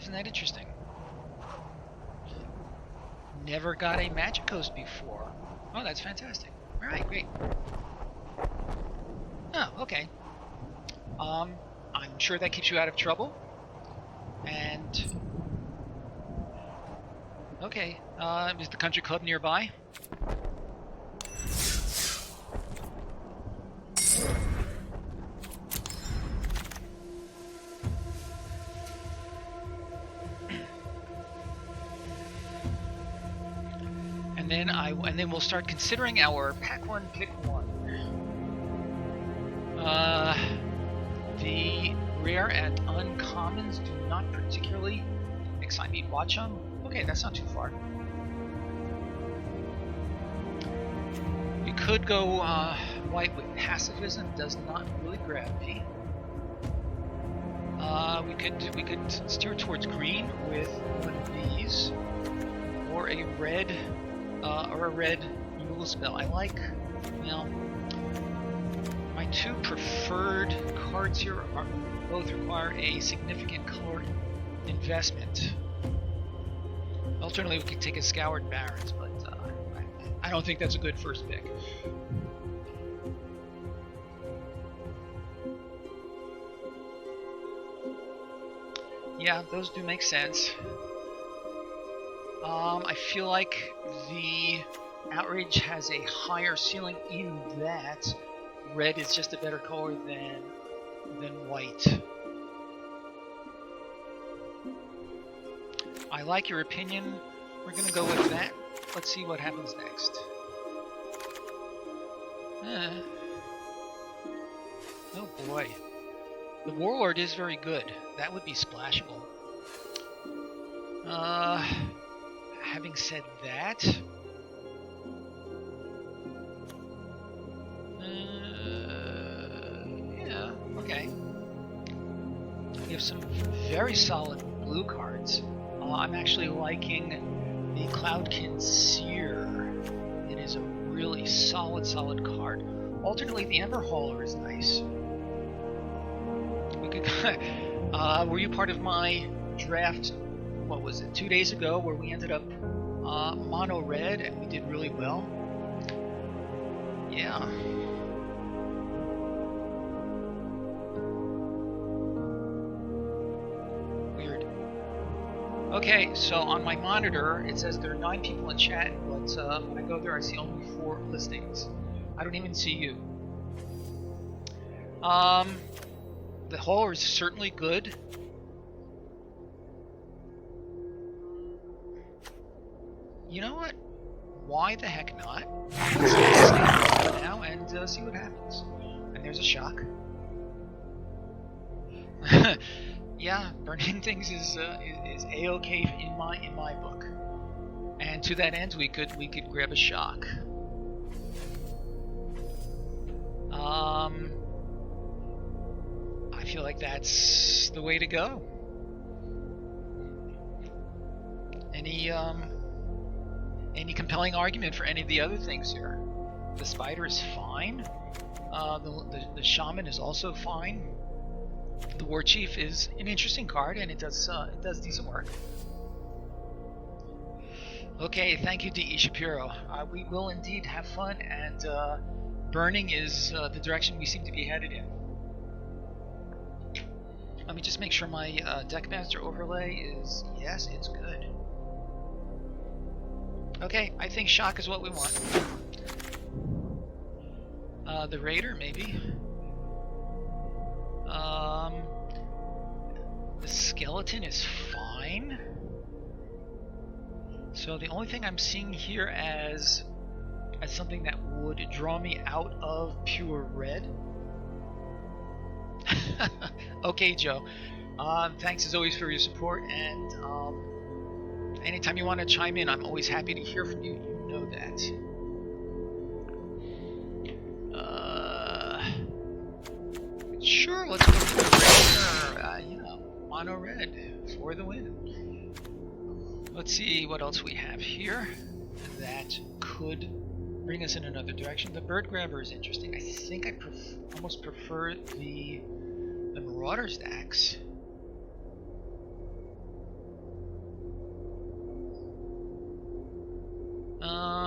Isn't that interesting? Never got a magic coast before. Oh, that's fantastic. Alright, great. Oh, okay. I'm sure that keeps you out of trouble. And... okay, is the country club nearby? And then we'll start considering our pack one, pick one. The rare and uncommons do not particularly excite me. Watch them. Okay, that's not too far. We could go white with pacifism. Does not really grab me. We could steer towards green with one of these, or a red mule spell. I like, well, my two preferred cards here both require a significant color investment. Alternately, we could take a Scoured Barrens, but I don't think that's a good first pick. Yeah, those do make sense. I feel like the Outrage has a higher ceiling in that red is just a better color than white. I like your opinion. We're gonna go with that. Let's see what happens next. Oh boy. The Warlord is very good. That would be splashable. Having said that, yeah, okay. We have some very solid blue cards. I'm actually liking the Cloudkin Seer. It is a really solid card. Alternately, the Ember Hauler is nice. We could. Were you part of my draft? What was it, 2 days ago, where we ended up mono red and we did really well? Yeah. Weird. Okay, so on my monitor it says there are 9 people in chat, but when I go there I see only 4 listings. I don't even see you. The hauler is certainly good. You know what? Why the heck not? Let's stay now and see what happens. And there's a shock. Yeah, burning things is a-okay in my book. And to that end, we could grab a shock. I feel like that's the way to go. Any compelling argument for any of the other things here? The Spider is fine. The Shaman is also fine. The War Chief is an interesting card, and it does decent work. Okay, thank you, D.E. Shapiro. We will indeed have fun, and burning is the direction we seem to be headed in. Let me just make sure my Deckmaster overlay is... yes, it's good. Okay, I think shock is what we want. The Raider, maybe. The Skeleton is fine. So the only thing I'm seeing here as something that would draw me out of pure red. Okay, Joe. Thanks as always for your support, and anytime you want to chime in, I'm always happy to hear from you. You know that. Sure, let's go for the Raider. Mono red for the win. Let's see what else we have here that could bring us in another direction. The Bird Grabber is interesting. I think I almost prefer the Marauder stacks.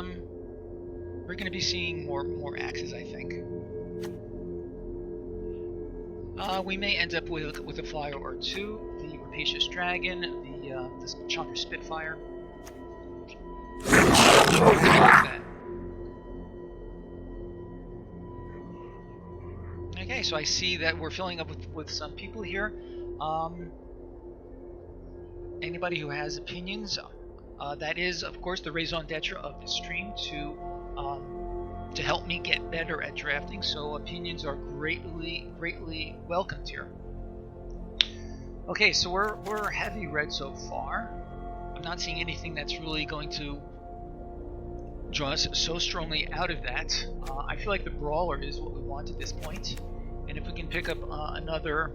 we're going to be seeing more axes, I think. We may end up with a flyer or two. The Rapacious Dragon, the Chandra Spitfire. Okay, so I see that we're filling up with some people here. Anybody who has opinions, that is, of course, the raison d'etre of the stream to help me get better at drafting. So opinions are greatly welcomed here. Okay, so we're heavy red so far. I'm not seeing anything that's really going to draw us so strongly out of that. I feel like the brawler is what we want at this point, and if we can pick up another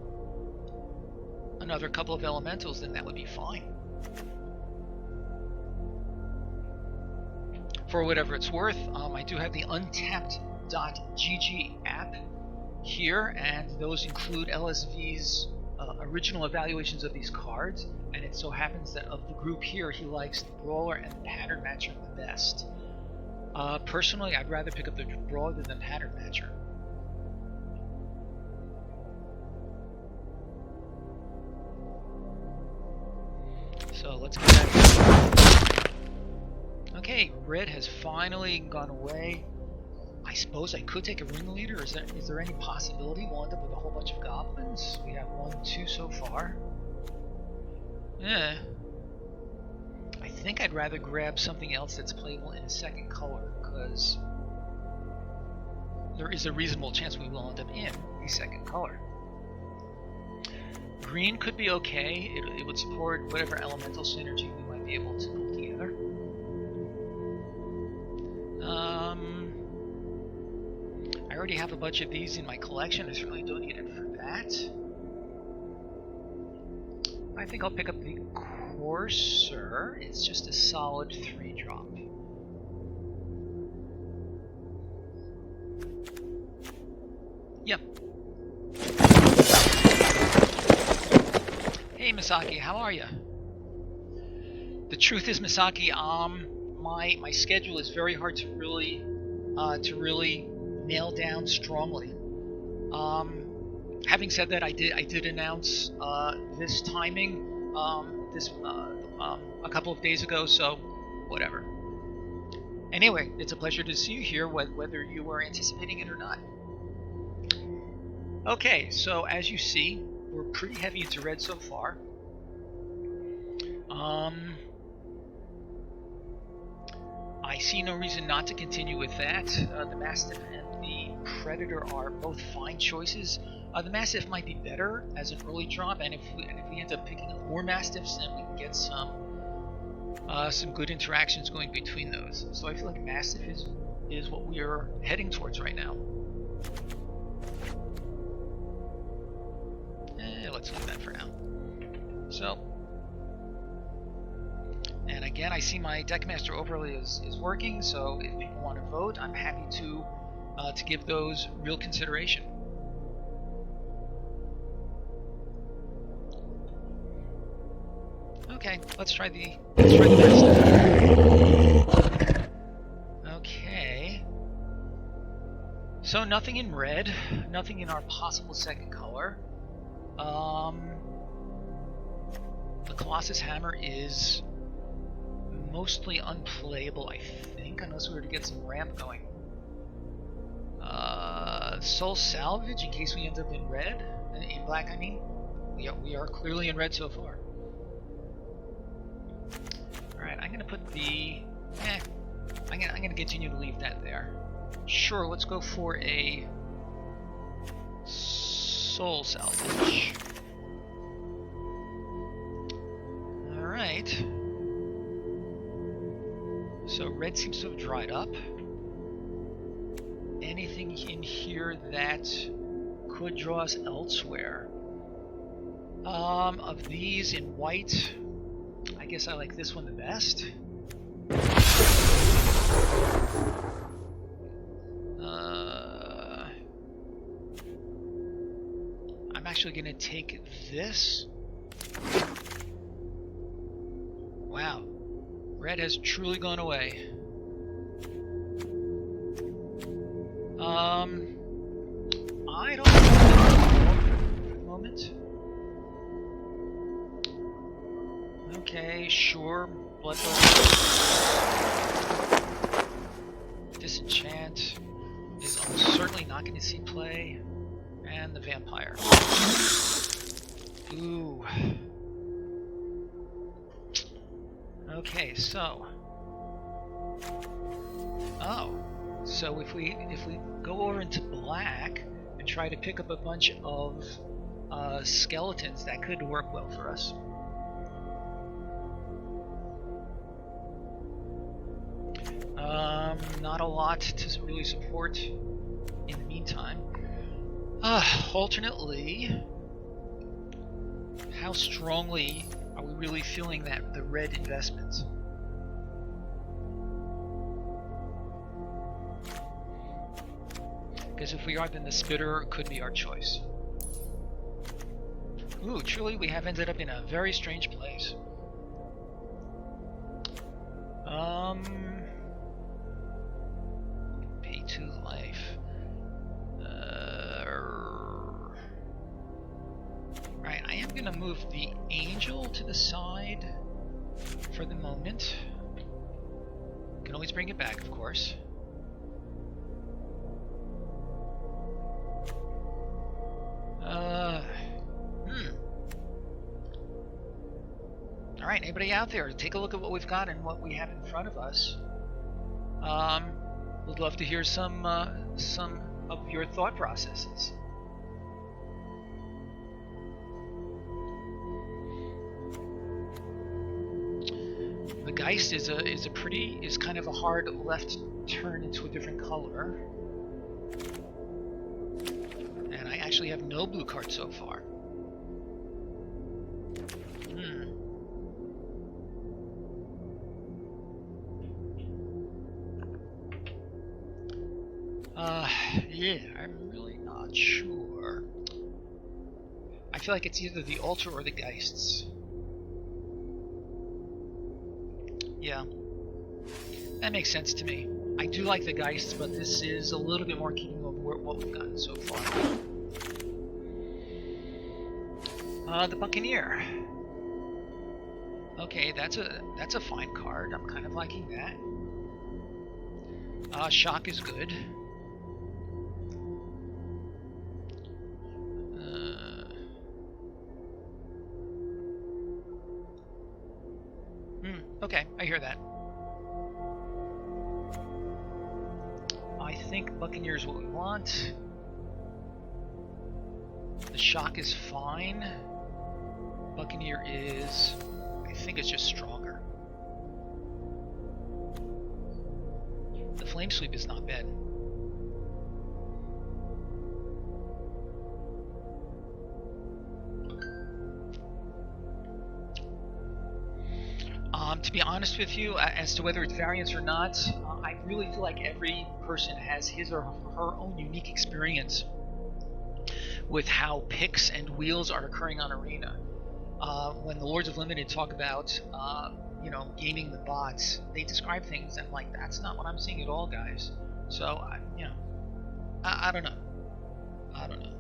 couple of elementals, then that would be fine. For whatever it's worth, I do have the untapped.gg app here, and those include LSV's original evaluations of these cards, and it so happens that of the group here, he likes the Brawler and the Pattern Matcher the best. Personally, I'd rather pick up the Brawler than the Pattern Matcher. So let's get back. Okay, red has finally gone away. I suppose I could take a ringleader. Is there any possibility we'll end up with a whole bunch of goblins? We have 1, 2 so far. Yeah. I think I'd rather grab something else that's playable in a second color, because there is a reasonable chance we will end up in a second color. Green could be okay. It would support whatever elemental synergy we might be able to pull together. I already have a bunch of these in my collection. I certainly don't need it for that. I think I'll pick up the Courser. It's just a solid 3-drop. Yep. Hey Misaki, how are you? The truth is, Misaki, my schedule is very hard to really nail down strongly. Having said that, I did announce this timing a couple of days ago, so whatever. Anyway, it's a pleasure to see you here, whether you were anticipating it or not. Okay, so as you see, we're pretty heavy into red so far. I see no reason not to continue with that. The Mastiff and the Predator are both fine choices. The Mastiff might be better as an early drop, and if we end up picking up more Mastiffs, then we can get some good interactions going between those. So I feel like Mastiff is what we are heading towards right now. Let's leave that for now. So, and again, I see my Deckmaster overlay is working, so if people want to vote, I'm happy to give those real consideration. Okay, let's try the best. Okay. So nothing in red, nothing in our possible second color. The Colossus Hammer is mostly unplayable, I think, unless we were to get some ramp going. Soul Salvage, in case we end up in red, in black, I mean. We are clearly in red so far. Alright, I'm gonna put the... I'm gonna continue to leave that there. Sure, let's go for a Soul Salvage. Alright. So red seems to have dried up. Anything in here that could draw us elsewhere? Of these in white, I guess I like this one the best. I'm actually going to take this. Wow. Red has truly gone away. I don't know at the moment. Okay, sure. Bloodlust. Disenchant is almost certainly not going to see play. And the vampire. Ooh. Okay, so. Oh. So if we go over into black and try to pick up a bunch of skeletons, that could work well for us. Not a lot to really support in the meantime. Alternately, how strongly are we really feeling that the red investments? Because if we are, then the spitter could be our choice. Ooh, truly we have ended up in a very strange place. Pay 2 life. Right, I am gonna move the angel to the side for the moment. Can always bring it back, of course. Alright, anybody out there, take a look at what we've got and what we have in front of us. We'd love to hear some of your thought processes. The Geist is kind of a hard left turn into a different color. And I actually have no blue cards so far. Yeah, I'm really not sure. I feel like it's either the Altar or the Geists. Yeah, that makes sense to me. I do like the Geists, but this is a little bit more keeping of what we've gotten so far. The Buccaneer. Okay, that's a fine card. I'm kind of liking that. Shock is good. Okay, I hear that. I think Buccaneer is what we want. The shock is fine. Buccaneer is, I think it's just stronger. The flame sweep is not bad. To be honest with you, as to whether it's variants or not, I really feel like every person has his or her own unique experience with how picks and wheels are occurring on Arena. When the Lords of Limited talk about, gaming the bots, they describe things and I'm like, that's not what I'm seeing at all, guys. So, I don't know. I don't know.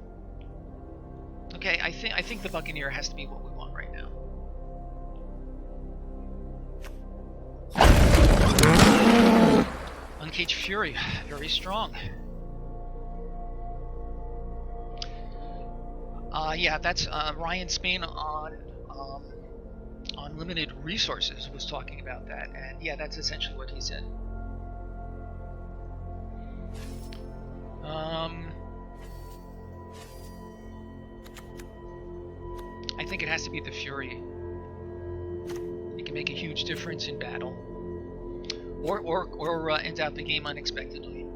Okay, I think the Buccaneer has to be what we want right now. Uncaged Fury, very strong. Yeah, that's Ryan Spain on Limited Resources was talking about that, and yeah, that's essentially what he said. I think it has to be the Fury. It can make a huge difference in battle. Or end out the game unexpectedly.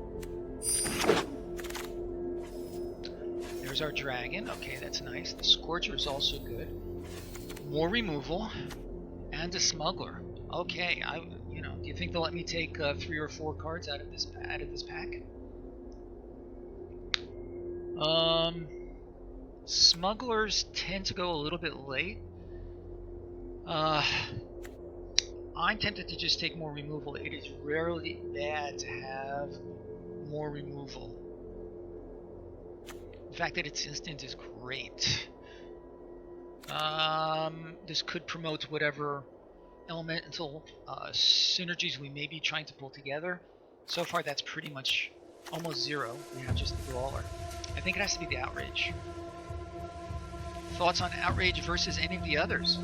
There's our dragon. Okay, that's nice. The Scorcher is also good. More removal, and a smuggler. Okay, do you think they'll let me take 3 or 4 cards out of this pack? Smugglers tend to go a little bit late. I'm tempted to just take more removal. It is rarely bad to have more removal. The fact that it's instant is great. This could promote whatever elemental synergies we may be trying to pull together. So far, that's pretty much almost zero. We have just the brawler. I think it has to be the outrage. Thoughts on outrage versus any of the others?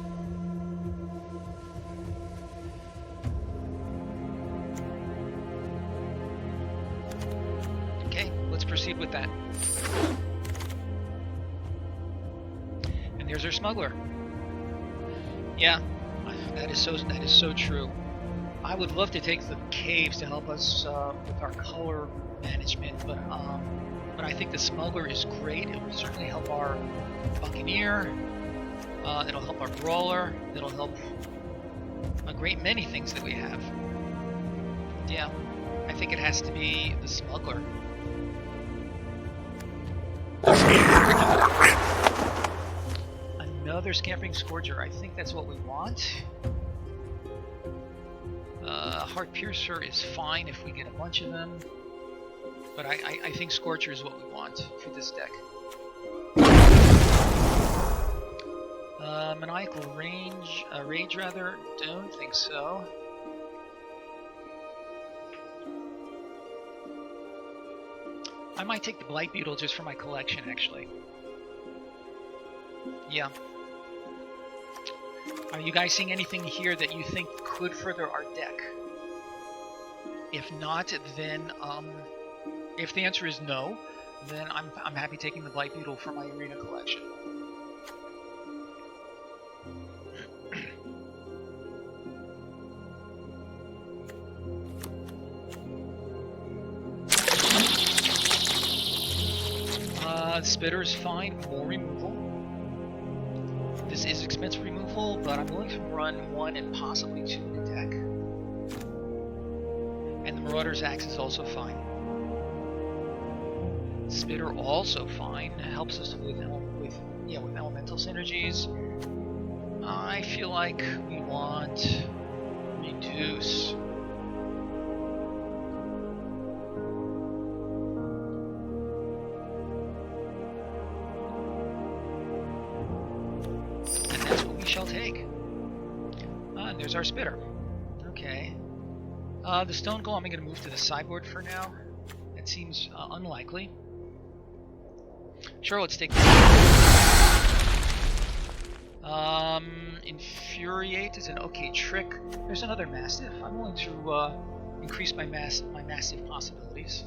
Okay, let's proceed with that. And there's our smuggler. Yeah, that is so true. I would love to take the caves to help us with our color management, but I think the smuggler is great. It will certainly help our buccaneer. It'll help our brawler. It'll help a great many things that we have. Yeah, I think it has to be the smuggler. Another scampering scourger. I think that's what we want. Heart piercer is fine if we get a bunch of them, but I think scorcher is what we want for this deck. Maniacal rage rather. Don't think so. I might take the blight beetle just for my collection, actually. Yeah. Are you guys seeing anything here that you think could further our deck? If not, then if the answer is no, then I'm happy taking the blight beetle for my arena collection. Spitter is fine. More removal. This is expense removal, but I'm willing to run 1 and possibly 2 in the deck. And the Marauder's Axe is also fine. Spitter also fine. Helps us with elemental synergies. I feel like we want reduce. Shall take. And there's our spitter. Okay. The stone golem I'm going to move to the sideboard for now. That seems unlikely. Sure, let's take this. Infuriate is an okay trick. There's another mastiff. I'm willing to increase my massive possibilities.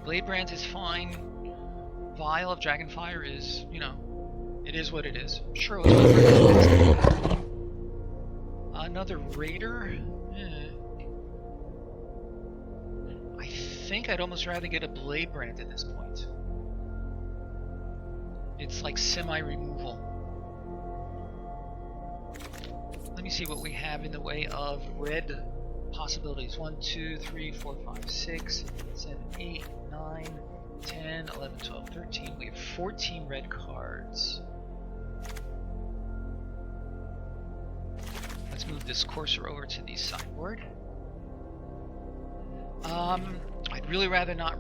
Blade Brands is fine. Vial of Dragonfire is, it is what it is. Sure, let's go for it. Another Raider? I think I'd almost rather get a Blade Brand at this point. It's like semi-removal. Let me see what we have in the way of red possibilities. 1, 2, 3, 4, 5, 6, 7, 8, 9... 10, 11, 12, 13. We have 14 red cards. Let's move this Courser over to the sideboard. I'd really rather not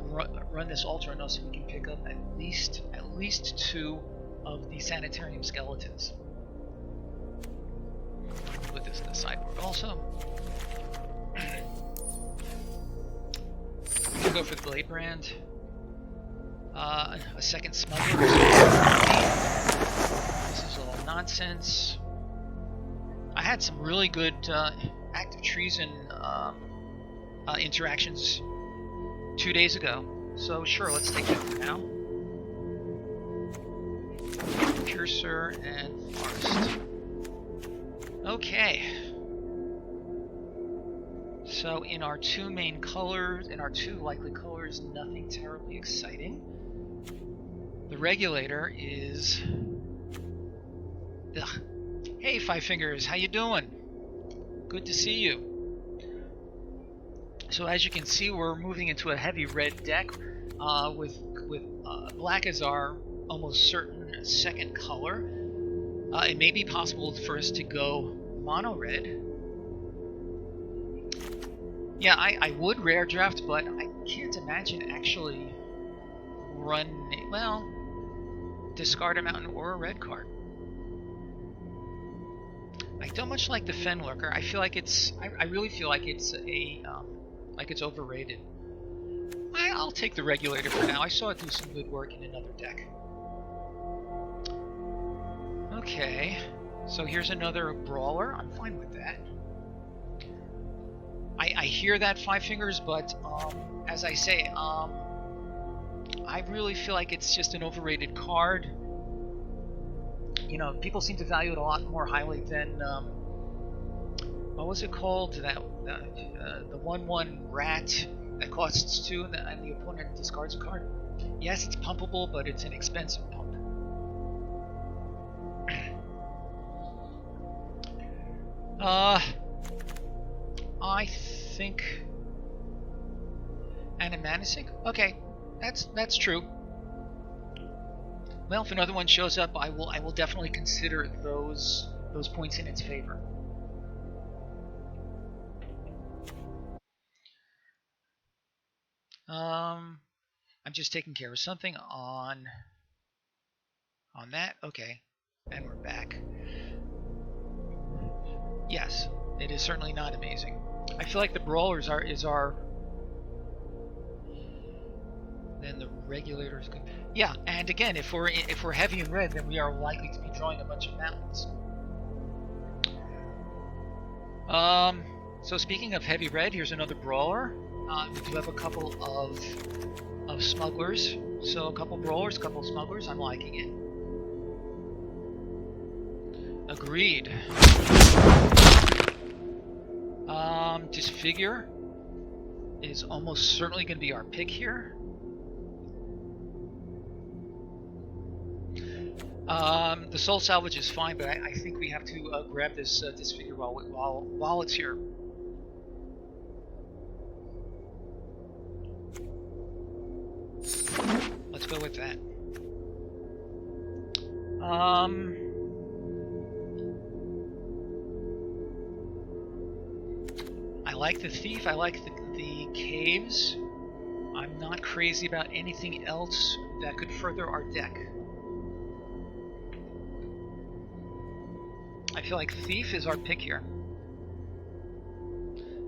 run this altar unless we can pick up at least 2 of the Sanitarium skeletons. Put this to the sideboard also. We can go for the Blade Brand. A second smuggler. This is all nonsense. I had some really good active treason interactions 2 days ago, so sure, let's take that for now. Piercer and Forest. Okay. So in our 2 main colors, in our 2 likely colors, nothing terribly exciting. The regulator is... Ugh. Hey, Five Fingers, how you doing? Good to see you. So as you can see, we're moving into a heavy red deck with black as our almost certain second color. It may be possible for us to go mono red. Yeah, I would rare draft, but I can't imagine actually well, discard a mountain or a red card. I don't much like the Fen Lurker. I feel like I really feel like it's like it's overrated. I'll take the Regulator for now. I saw it do some good work in another deck. Okay, so here's another Brawler. I'm fine with that. I hear that Five Fingers, but as I say, I really feel like it's just an overrated card. You know, people seem to value it a lot more highly than what was it called? That the 1/1 rat that costs 2 and the opponent discards a card. Yes, it's pumpable, but it's an expensive pump. I think Animanistic? Okay, that's true. Well, if another one shows up, I will definitely consider those points in its favor. I'm just taking care of something on that. Okay, and we're back. Yes, it is certainly not amazing. I feel like the Brawlers is our. Then the Regulator is good. Yeah, and again, if we're heavy in red, then we are likely to be drawing a bunch of mountains. So speaking of heavy red, here's another Brawler. We do have a couple of smugglers. So a couple Brawlers, a couple smugglers. I'm liking it. Agreed. Disfigure is almost certainly going to be our pick here. The Soul Salvage is fine, but I think we have to grab this Disfigure while it's here. Let's go with that. I like the Thief. I like the Caves. I'm not crazy about anything else that could further our deck. I feel like Thief is our pick here.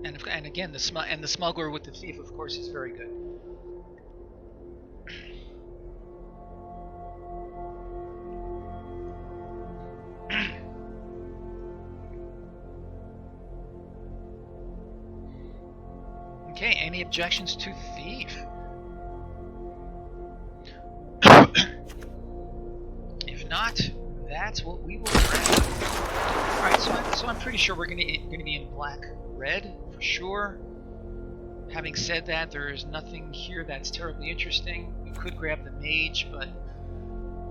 And again, the Smuggler with the Thief, of course, is very good. Okay, any objections to Thief? If not, that's what we will grab. Alright, so I'm pretty sure we're gonna be in black-red for sure. Having said that, there's nothing here that's terribly interesting. We could grab the Mage, but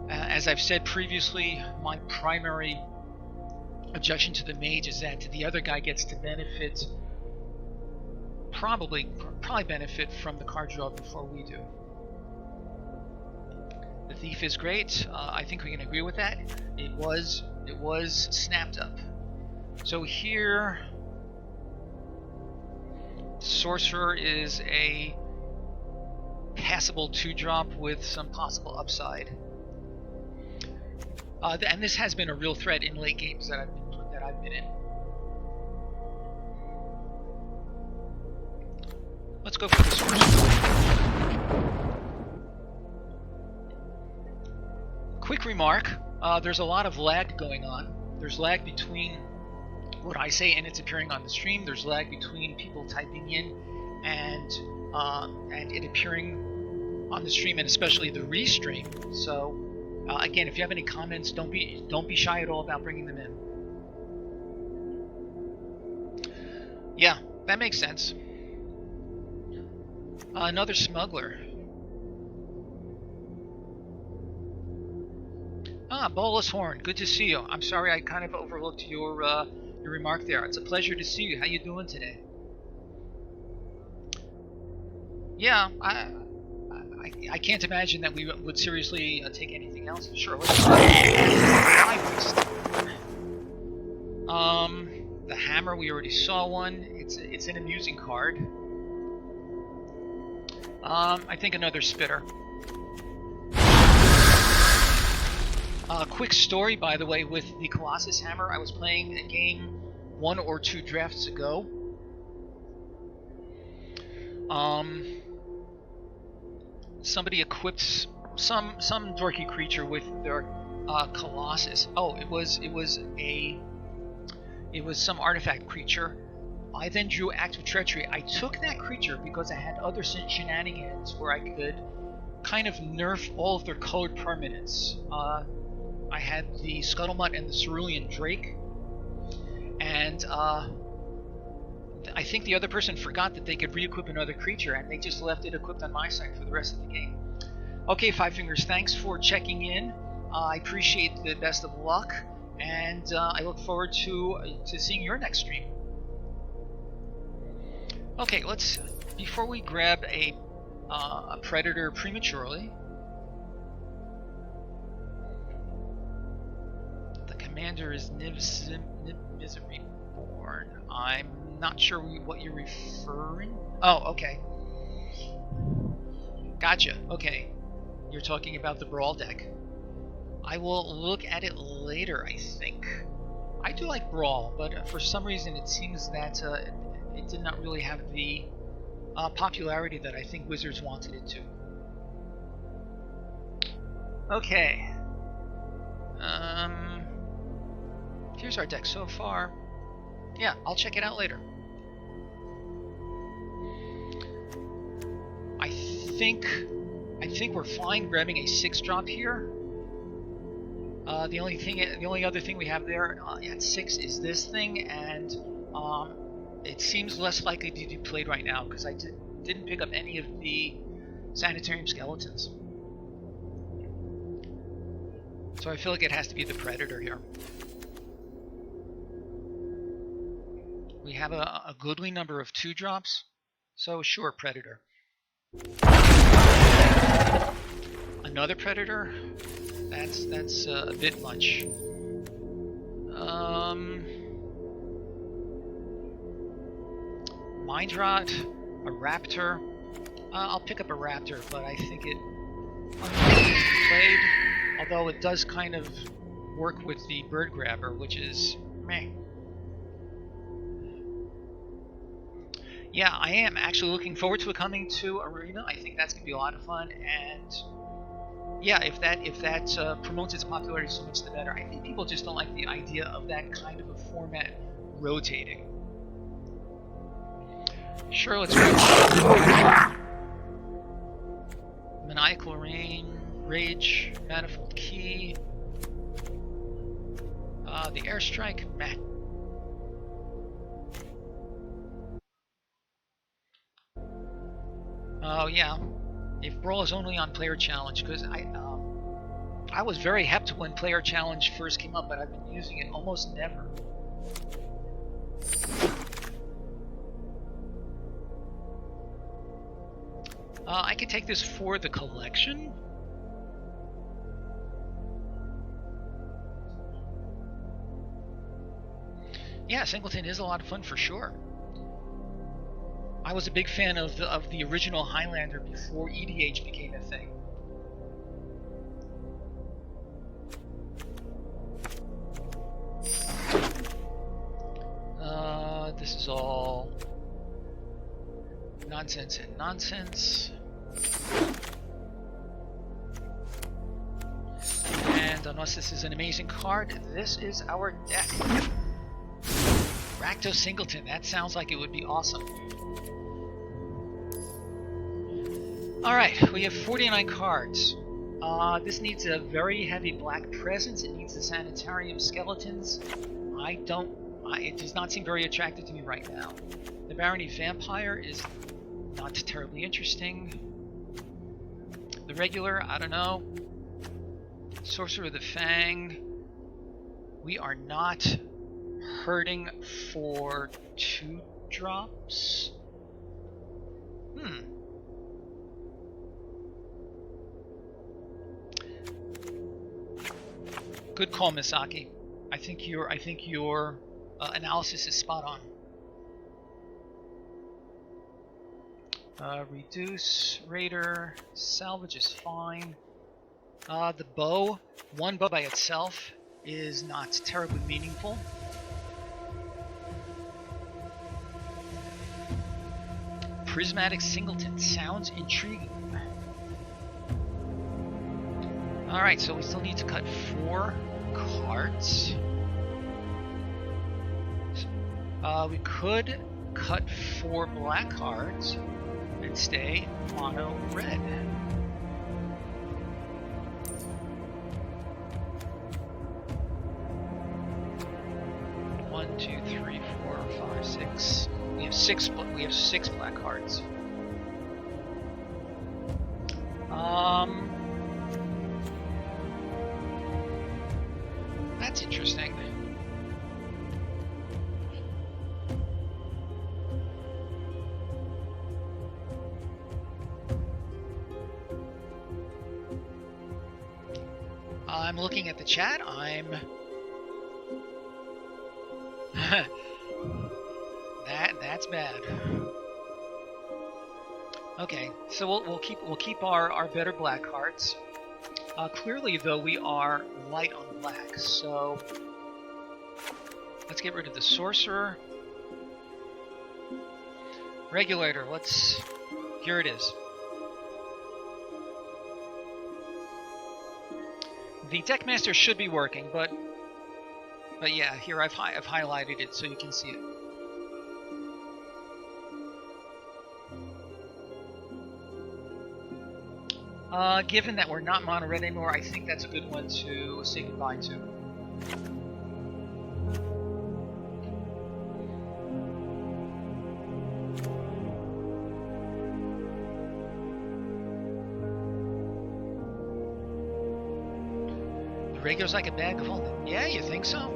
as I've said previously, my primary objection to the Mage is that the other guy gets to benefit, probably benefit from the card draw before we do. The Thief is great. I think we can agree with that. It was snapped up. So here, Sorcerer is a passable 2-drop with some possible upside. And this has been a real threat in late games that I've been in. Let's go for the Sorcerer. Quick remark, there's a lot of lag going on. There's lag between what I say and it's appearing on the stream. There's lag between people typing in and it appearing on the stream, and especially the restream. So again, if you have any comments, don't be shy at all about bringing them in. Yeah, that makes sense. Another Smuggler. Bolus Horn, good to see you. I'm sorry I kind of overlooked your remark there. It's a pleasure to see you. How you doing today? Yeah, I can't imagine that we would seriously take anything else. Sure, let's try. The hammer, we already saw one. It's an amusing card. I think another spitter. Quick story, by the way, with the Colossus Hammer. I was playing a game 1 or 2 drafts ago. Somebody equipped some dorky creature with their Colossus. Oh, it was some artifact creature. I then drew Act of Treachery. I took that creature because I had other shenanigans where I could kind of nerf all of their colored permanents. I had the Scuttlemutt and the Cerulean Drake, and I think the other person forgot that they could re-equip another creature, and they just left it equipped on my side for the rest of the game. Okay, Five Fingers, thanks for checking in. I appreciate the best of luck, and I look forward to seeing your next stream. Okay, before we grab a predator prematurely. The commander is Misery Born. I'm not sure what you're referring. Oh, okay. Gotcha. Okay. You're talking about the Brawl deck. I will look at it later, I think. I do like Brawl, but for some reason it seems that it did not really have the popularity that I think Wizards wanted it to. Okay. Here's our deck so far. Yeah, I'll check it out later. I think we're fine grabbing a 6-drop here. The only other thing we have there at 6 is this thing, and it seems less likely to be played right now because I didn't pick up any of the Sanitarium Skeletons. So I feel like it has to be the Predator here. We have a goodly number of 2-drops, so sure, Predator. Another Predator? That's a bit much. Mind Rot, a Raptor. I'll pick up a Raptor, but I think it played. Although it does kind of work with the Bird Grabber, which is meh. Yeah, I am actually looking forward to it coming to Arena. I think that's gonna be a lot of fun, and yeah, if that promotes its popularity so much, the better. I think people just don't like the idea of that kind of a format rotating. Sure, let's go. Maniacal Rage, Manifold Key, the Airstrike, meh. Oh yeah, if Brawl is only on Player Challenge, because I was very hep when Player Challenge first came up, but I've been using it almost never. I could take this for the collection. Yeah, Singleton is a lot of fun for sure. I was a big fan of the original Highlander before EDH became a thing. This is all nonsense and nonsense. And unless this is an amazing card, this is our deck. Rakdos Singleton, that sounds like it would be awesome. Alright, we have 49 cards. This needs a very heavy black presence. It needs the Sanitarium Skeletons. It does not seem very attractive to me right now. The Barony Vampire is not terribly interesting. The regular, I don't know. Sorcerer of the Fang. We are not hurting for 2-drops. Good call, Misaki. I think you're analysis is spot on. Reduce, Raider, salvage is fine. The bow, one bow by itself is not terribly meaningful. Prismatic Singleton sounds intriguing. Alright, so we still need to cut 4 cards. We could cut 4 black cards and stay mono red. One, two, three, 4, 5, 6. We have 6 black cards. That's interesting. I'm looking at the chat. That's bad. Okay, so we'll keep our better black cards. Clearly, though, we are light on black, so let's get rid of the sorcerer. Regulator. Here it is. The Deckmaster should be working, but yeah, here I've highlighted it so you can see it. Given that we're not mono red anymore, I think that's a good one to say goodbye to. The regular's like a bag of holding. Yeah, you think so?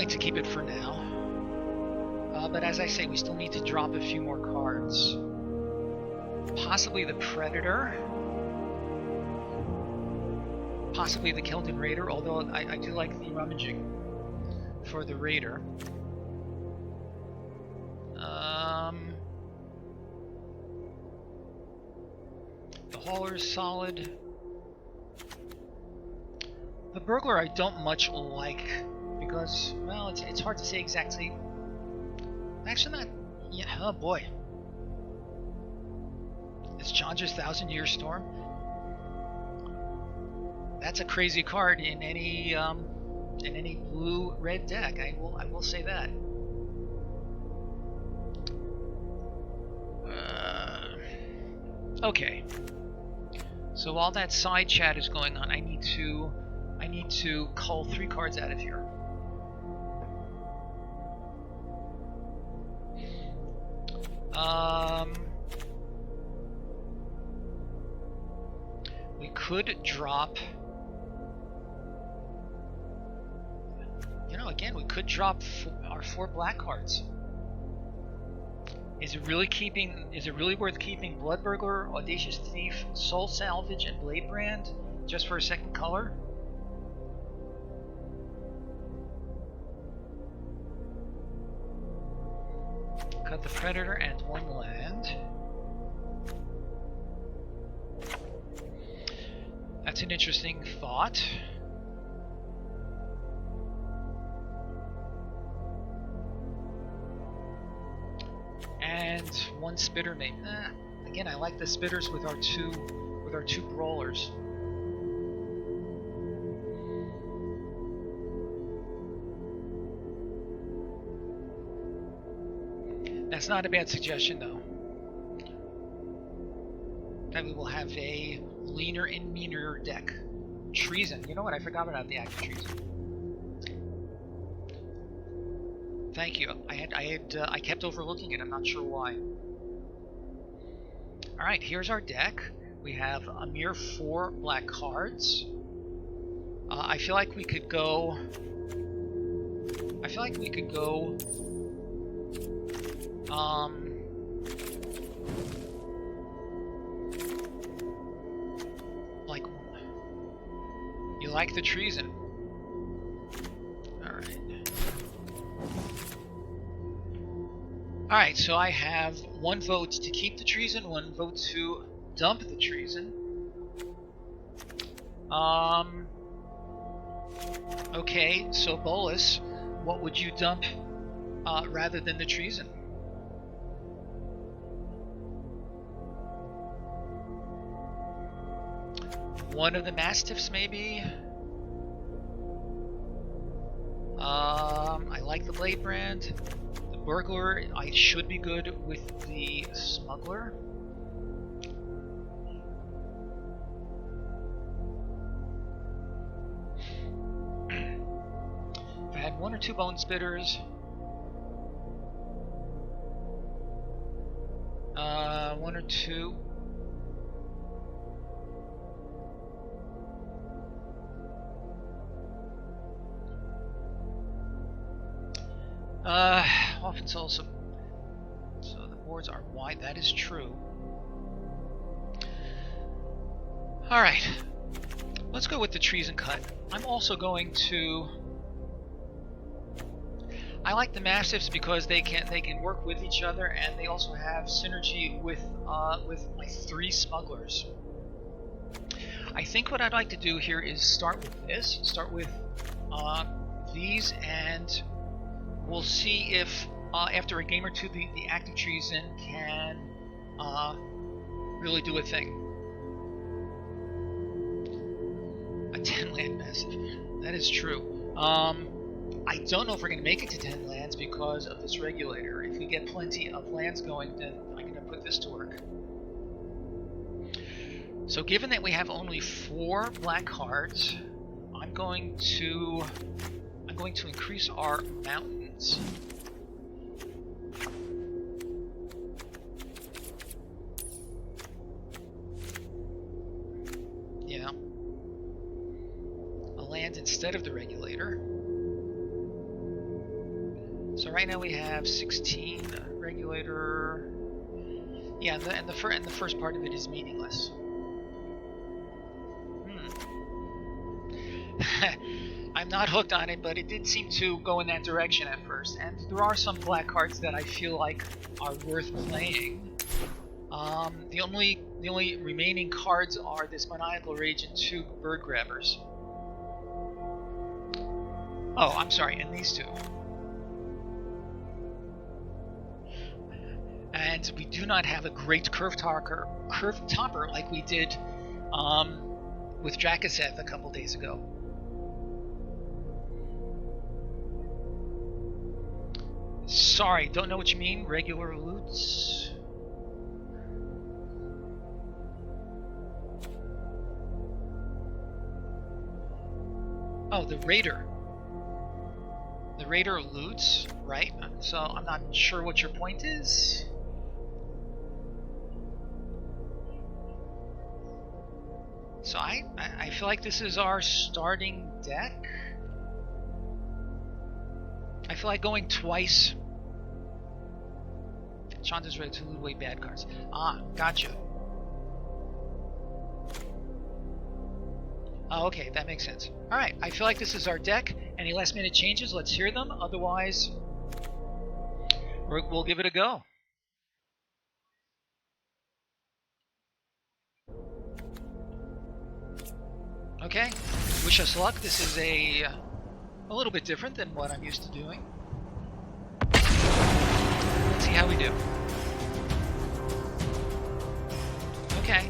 To keep it for now, but as I say, we still need to drop a few more cards. Possibly the Predator, possibly the Keldon Raider, although I do like the rummaging for the Raider. The Hauler is solid. The Burglar I don't much like. Because, well, it's hard to say exactly. Actually, not. Yeah, oh boy. It's Chandra's 1,000-Year Storm. That's a crazy card in any blue-red deck. I will say that. Okay. So while that side chat is going on, I need to cull 3 cards out of here. We could drop, again, we could drop our 4 black cards. Is it really worth keeping Blood Burglar, Audacious Thief, Soul Salvage, and Blade Brand just for a second color? Cut the Predator and 1 land. That's an interesting thought. And 1 Spitter mate. Again, I like the Spitters with our two brawlers. That's not a bad suggestion, though. That we will have a leaner and meaner deck. Treason. You know what? I forgot about the act of treason. Thank you. I kept overlooking it. I'm not sure why. All right, here's our deck. We have a mere 4 black cards. I feel like we could go. like the treason. Alright. Alright, so I have 1 vote to keep the treason, 1 vote to dump the treason. Okay, so Bolus, what would you dump rather than the treason? One of the Mastiffs, maybe? I like the Blade Brand. The Burglar, I should be good with the Smuggler. If I had 1 or 2 Bone Spitters, 1 or 2. Often also, so the boards are wide, that is true. Alright, let's go with the treason cut. I'm also going to, I like the Mastiffs because they can work with each other, and they also have synergy with my 3 Smugglers. I think what I'd like to do here is start with this, start with these, and we'll see if after a game or 2 the active treason can really do a thing. A 10 land massive. That is true. I don't know if we're going to make it to 10 lands because of this regulator. If we get plenty of lands going, then I'm going to put this to work. So given that we have only 4 black cards, I'm going to increase our mountains. Yeah. A land instead of the regulator. So right now we have 16 regulator. Yeah, and the first part of it is meaningless. I'm not hooked on it, but it did seem to go in that direction at first. And there are some black cards that I feel like are worth playing. The only remaining cards are this Maniacal Rage and 2 Bird Grabbers. Oh, I'm sorry, and these 2. And we do not have a great curve topper like we did with Drakaseth a couple days ago. Sorry, don't know what you mean. Regular loots. Oh, the Raider. The Raider loots, right? So I'm not sure what your point is. So I feel like this is our starting deck. I feel like going twice. Chanta's ready to loot away bad cards. Ah, gotcha. Oh, okay, that makes sense. Alright, I feel like this is our deck. Any last minute changes, let's hear them. Otherwise, we'll give it a go. Okay, wish us luck. This is a little bit different than what I'm used to doing. Let's see how we do. Okay.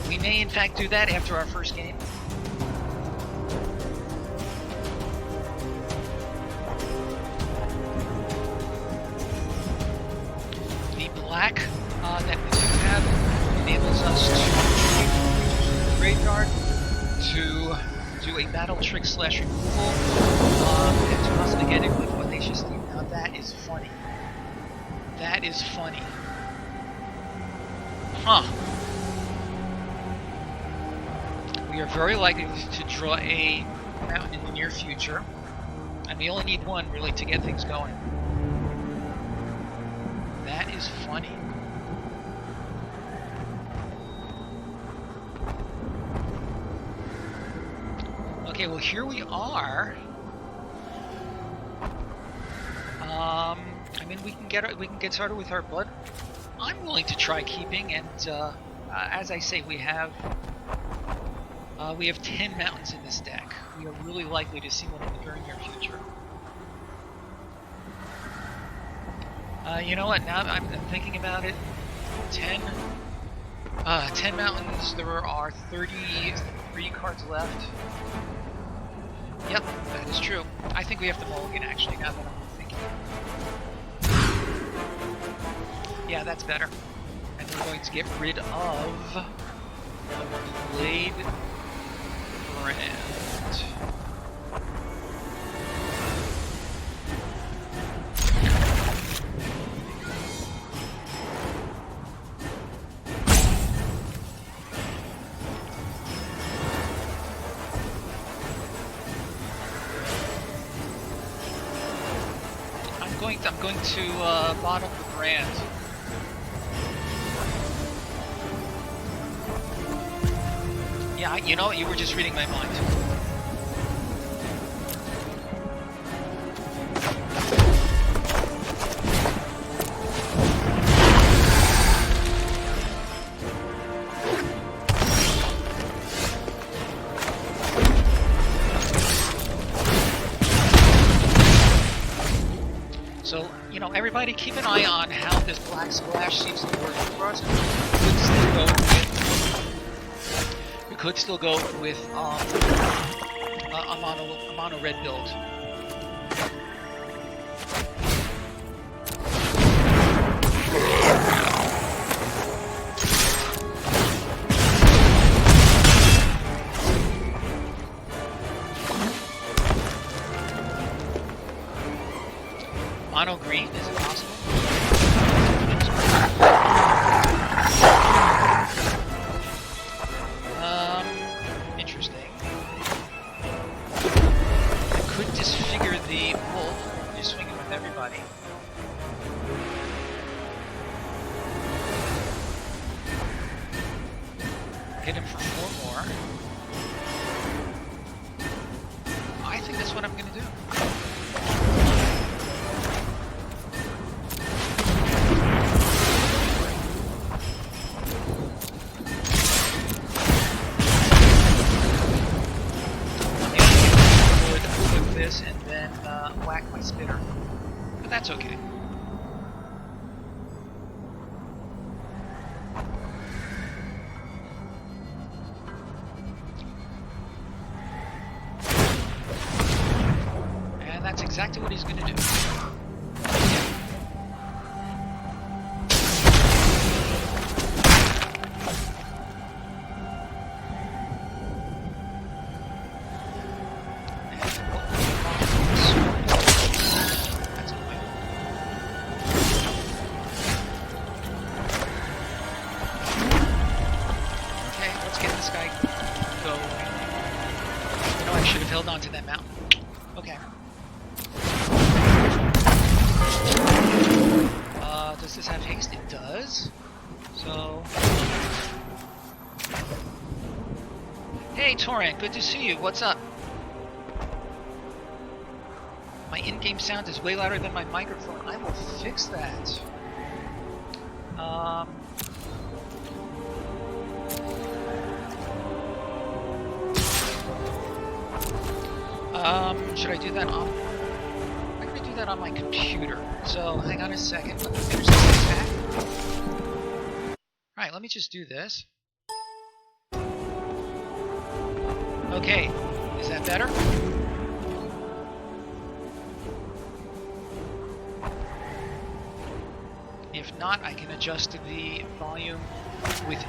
We may in fact do that after our first game. The black that we do have enables us to the graveyard to do a battle trick / removal and to possibly get it with Audacious Thief. Now that is funny. That is funny. Huh. We are very likely to draw a mountain in the near future, and we only need 1 really to get things going. That is funny. Okay, well here we are. I mean, we can get started with our blood. I'm willing to try keeping, and as I say, we have 10 mountains in this deck. We are really likely to see one in the very near future. You know what? Now I'm thinking about it. 10 mountains. There are 33 cards left. Yep, that is true. I think we have to mulligan, actually, now that I'm thinking. Yeah, that's better. And we're going to get rid of the Blade Brand. I'm going to bottom the brand. Yeah, you know what? You were just reading my mind. So, you know, everybody keep an eye on how this Black Splash seems to work for us. We could still go with a mono red build. Mono green, is it possible? Interesting. I could disfigure the wolf. Just swing it with everybody. Hit him for 4 more. I think that's what I'm gonna do. And then whack my spitter. But that's okay. And that's exactly what he's going to do. Held on to that mountain. Okay. Does this have haste? It does. So... Hey, Torrent, good to see you. What's up? My in-game sound is way louder than my microphone. I will fix that. Should I do that on... I'm going to do that on my computer. So, hang on a second. Let me finish this back. Alright, let me just do this. Okay, is that better? If not, I can adjust the volume within.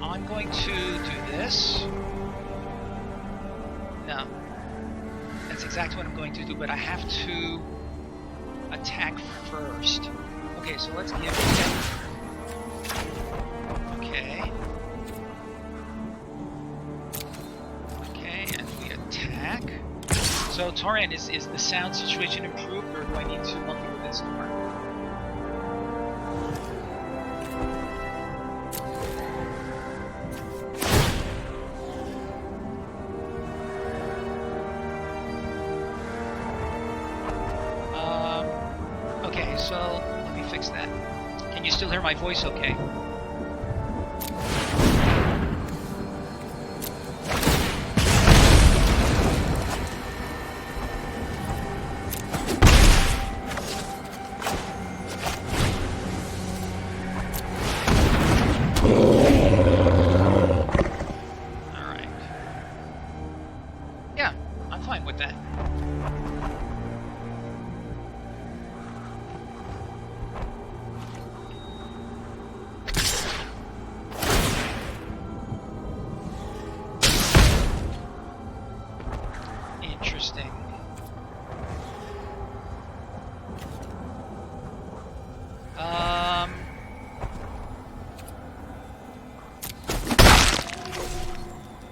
I'm going to do this. No. That's exactly what I'm going to do, but I have to attack first. Okay. Okay, so let's give it. Okay. Okay, and we attack. So, Torin, is the sound situation improved, or do I need to monkey with this more? Okay, so let me fix that. Can you still hear my voice okay? Alright. Yeah, I'm fine with that. Interesting.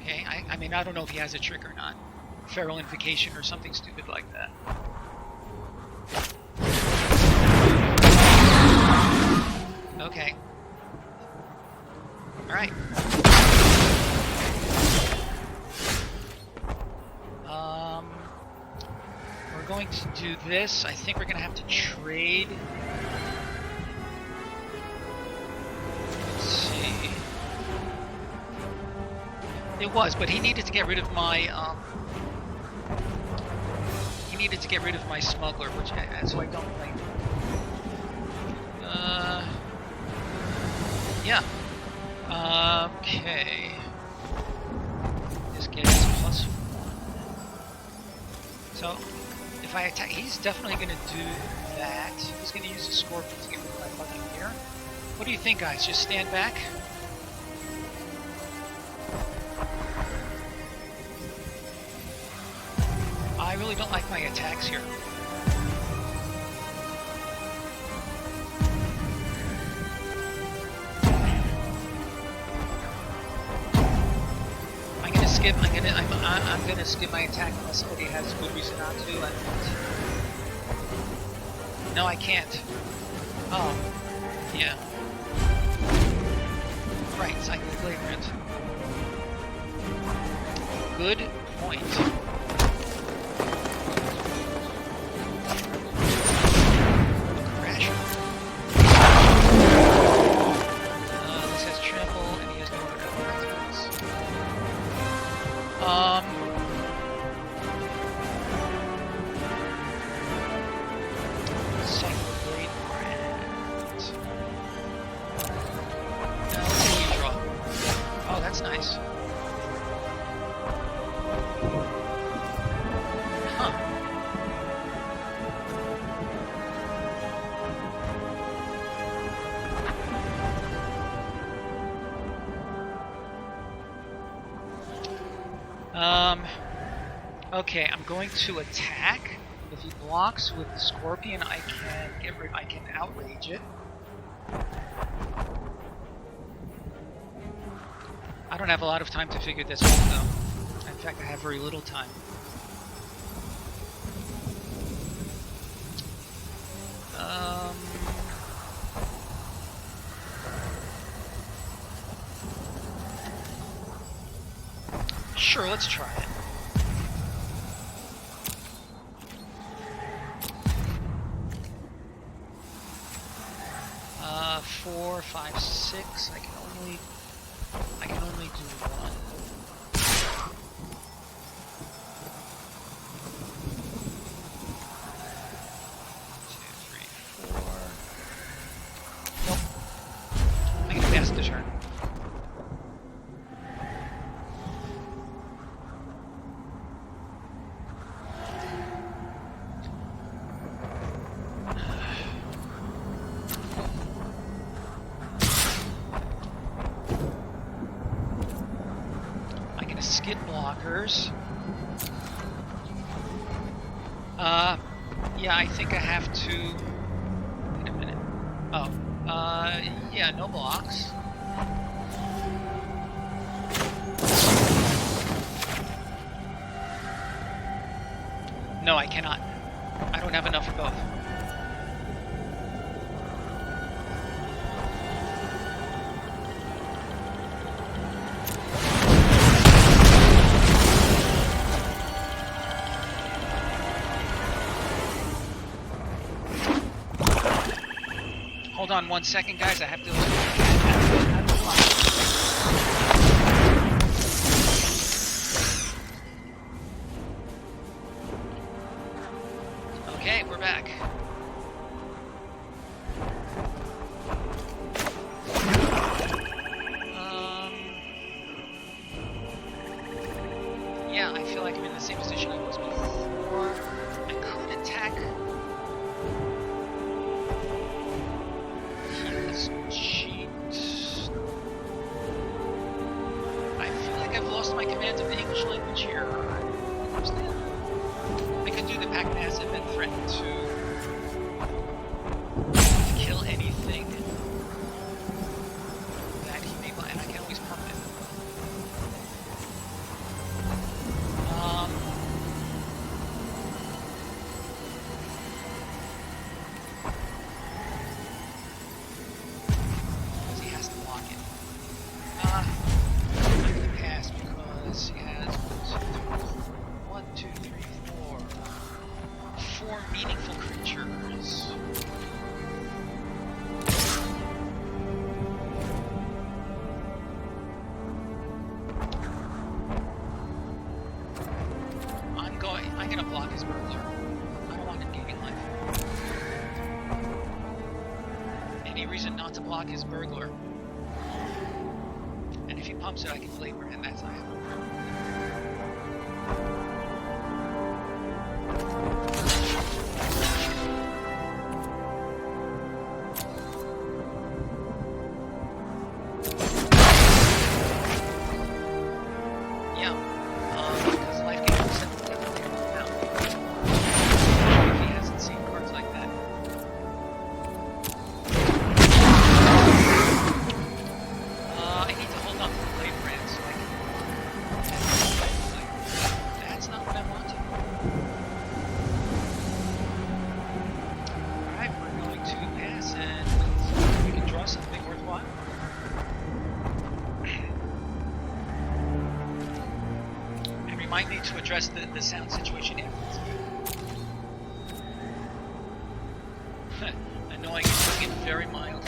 Okay, I mean, I don't know if he has a trick or not. Feral invocation or something stupid like that. Okay. Alright. We're going to do this. I think we're going to have to trade. Let's see. It was, but he needed to get rid of my, he needed to get rid of my smuggler, which, so I don't blame him. Yeah. Okay. This gets +1. So, if I attack, he's definitely going to do that. He's going to use the scorpion to get rid of my fucking gear. What do you think, guys? Just stand back? I really don't like my attacks here. I'm gonna skip my attack unless somebody has good reason not to. No, I can't. Oh, yeah. Right, Cycle Flagrant. Good point. Crash. This has trample, and he has no other activities. Cycle Blade Brand. Now let's see what you draw. Oh, that's nice. Huh. Okay, I'm going to attack. If he blocks with the scorpion, I can outrage it. I don't have a lot of time to figure this out, though. In fact, I have very little time. Sure, let's try it. Four, 5, 6. I can only do one. 2, 3, 4. Nope. I can pass the turn. Skid blockers. Yeah, I think I have to. Wait a minute. Oh, yeah, no blocks. No, I cannot. I don't have enough for both. Hold on 1 second, guys. I have to. Okay, we're back. Yeah, I feel like I'm in the same position I was before. I could attack. Cheat. I feel like I've lost my command of the English language here. I could do the pack massive and threaten to kill anything that he may buy, and I can always pump it. He has to block it. I'm gonna pass because he has 1, 2, 3, 4. 4 meaningful creatures. I'm gonna block his burglar. I don't want him gaining life. Any reason not to block his burglar? And if he pumps it, I can flavor, and that's I have. Because life gain is definitely out. If he hasn't seen cards like that. I need to hold up the blade brand so I can. That's not what I wanted. Alright, we're going to pass and we can draw something worthwhile. Remind me to address the sound situation afterwards. I know I can bring it very mild.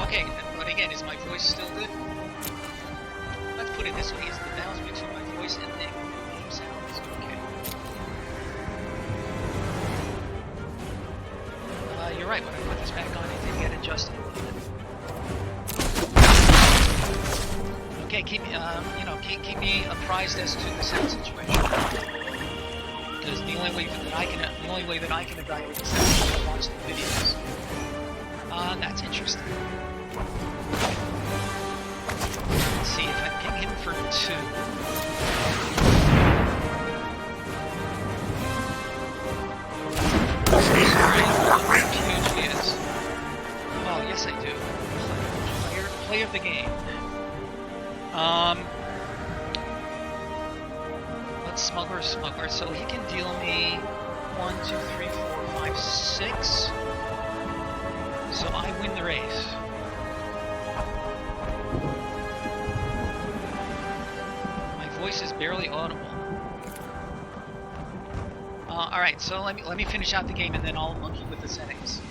Okay, but again, is my voice still good? Let's put it this way, is the balance between my voice and the game sounds okay? You're right, when I put this back on, it did get adjusted a little bit. Okay, keep me apprised as to the sound situation. Because the only way that I can evaluate the sound is to watch the videos. That's interesting. 2. Sorry, I don't know how huge he is. Oh, yes I do. Player of the game. Let's smuggler. So he can deal me 1, 2, 3, 4, 5, 6. So I win the race. My voice is barely audible. All right, so let me finish out the game and then I'll monkey with the settings.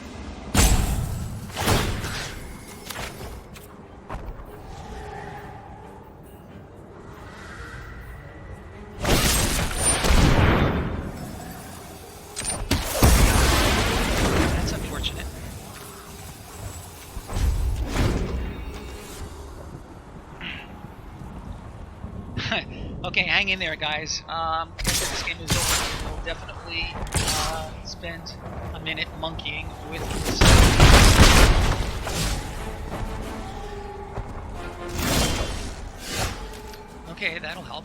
That's unfortunate. Okay, hang in there, guys. After this game is over, we'll definitely spend a minute monkeying with this. Okay, that'll help.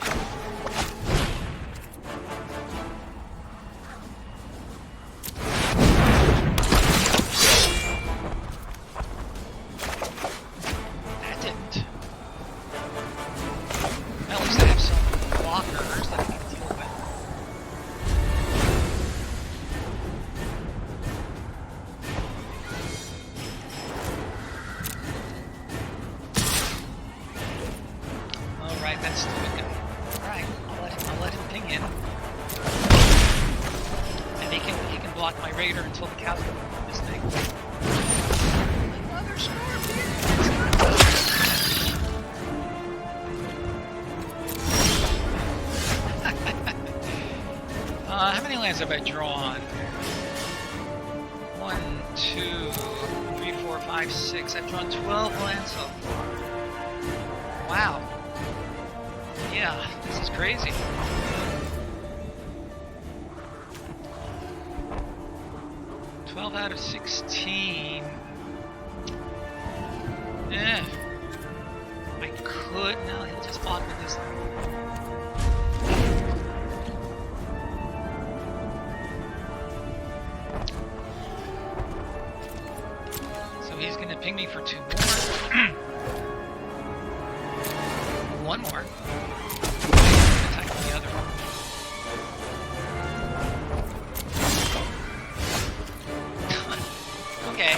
That didn't. At least I have some blockers that I can deal with. Alright, that's stupid guy. Alright, I'll let him ping in. And he can block my raider until the cows come from this thing. Another scorpion! How many lands have I drawn? 1, 2, 3, 4, 5, 6. I've drawn 12 lands so far. Wow. Yeah, this is crazy. Out of 16. Yeah. I could. No, he'll just block with this thing. So he's gonna ping me for 2 more. 1 more. Attack the other one. Okay.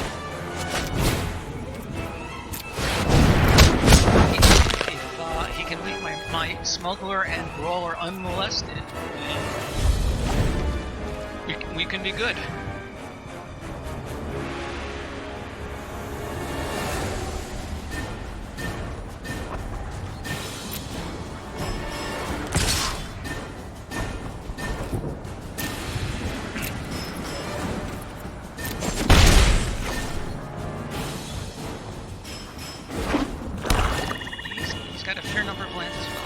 If he can leave my smuggler and brawler unmolested, we can be good. Got a fair number of lands as well.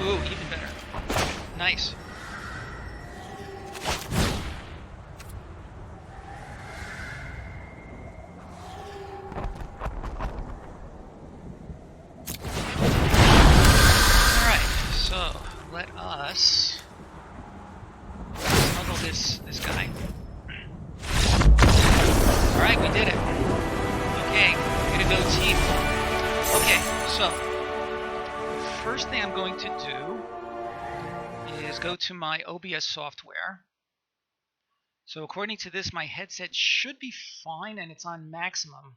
Ooh, even better. Nice. Alright, so let us smuggle this guy. Alright, we did it. Okay, way to go, team. Okay, so first thing I'm going to do is go to my OBS software. So according to this, my headset should be fine and it's on maximum.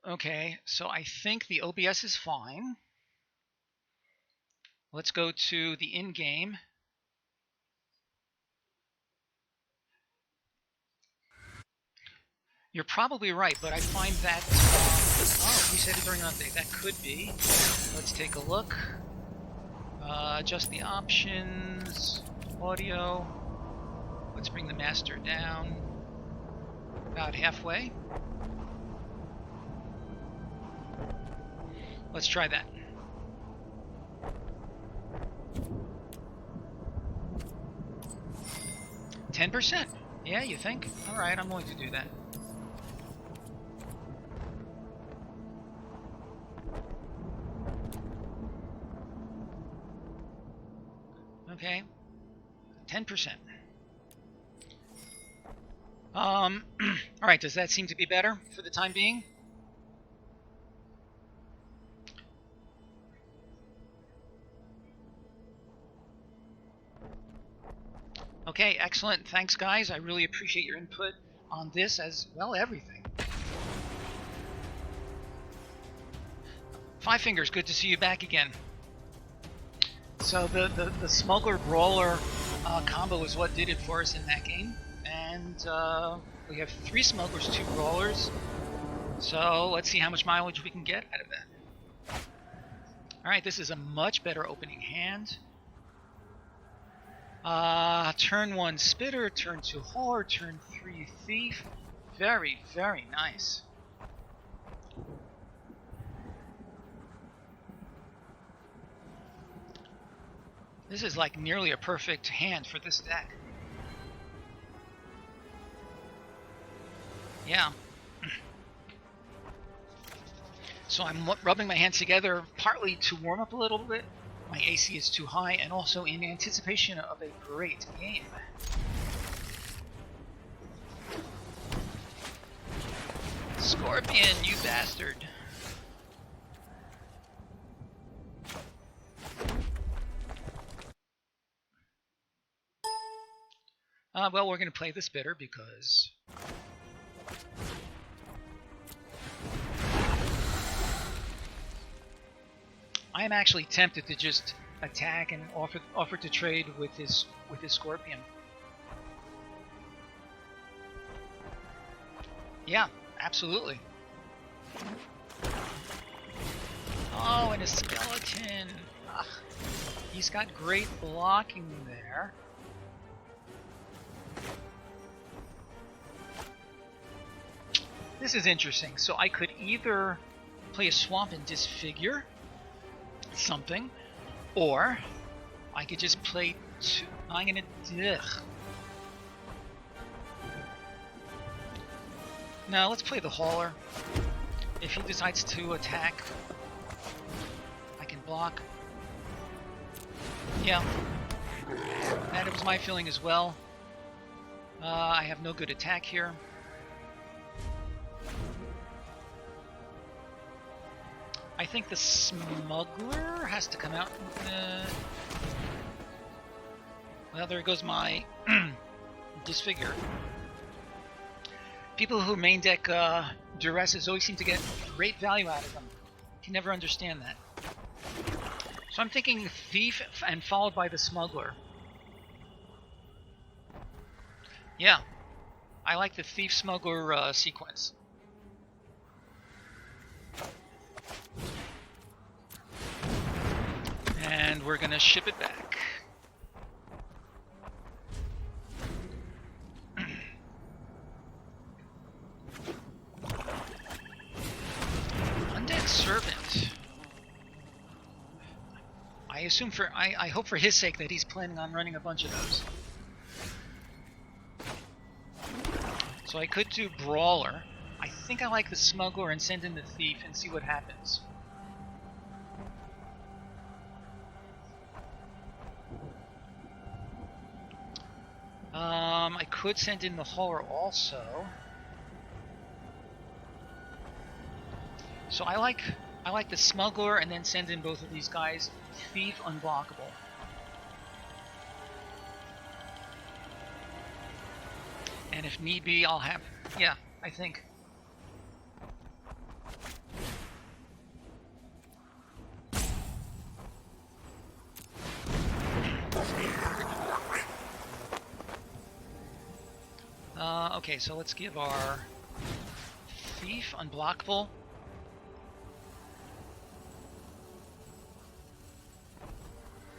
Okay, so I think the OBS is fine. Let's go to the in-game. You're probably right, but I find that... oh, we said it during an update. That could be. Let's take a look. Adjust the options. Audio. Let's bring the master down. About halfway. Let's try that. %. Yeah, you think? Alright, I'm going to do that. Okay. 10%. Alright, does that seem to be better for the time being? Okay, excellent. Thanks, guys. I really appreciate your input on this as well, everything. Five Fingers, good to see you back again. So the Smuggler Brawler combo is what did it for us in that game. And we have 3 Smugglers, 2 Brawlers. So let's see how much mileage we can get out of that. Alright, this is a much better opening hand. Turn 1 Spitter, turn 2 Hauler, turn 3 Thief. Very, very nice. This is like nearly a perfect hand for this deck. Yeah. So I'm rubbing my hands together partly to warm up a little bit. My AC is too high, and also in anticipation of a great game. Scorpion, you bastard. Well, we're going to play the Spitter because... I am actually tempted to just attack and offer to trade with his Scorpion. Yeah, absolutely. Oh, and a skeleton. Ugh. He's got great blocking there. This is interesting. So I could either play a swamp and disfigure something, or I could just play two. I'm gonna. Ugh. No, let's play the Hauler. If he decides to attack, I can block. Yeah, that was my feeling as well. I have no good attack here. I think the Smuggler has to come out. Well, there goes my Disfigure. People who main deck Duresses always seem to get great value out of them. Can never understand that. So I'm thinking Thief and followed by the Smuggler. Yeah, I like the Thief Smuggler sequence. And we're gonna ship it back. Undead Servant. I assume I hope for his sake that he's planning on running a bunch of those. So I could do Brawler. I think I like the Smuggler and send in the Thief and see what happens. I could send in the Hauler also. So I like the Smuggler and then send in both of these guys. Thief unblockable. And if need be, I'll have... Yeah, I think. Okay, so let's give our Thief unblockable.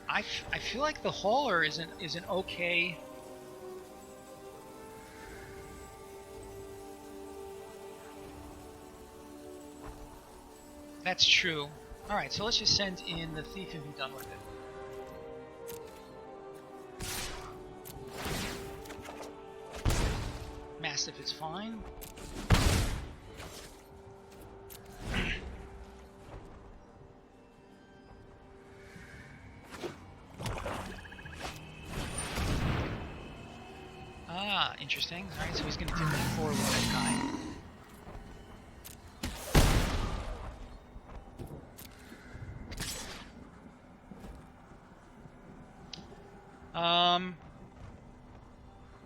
I feel like the Hauler is an okay... That's true. Alright, so let's just send in the Thief and be done with it. Mastiff is fine. interesting. Alright, so he's going to do that for that guy.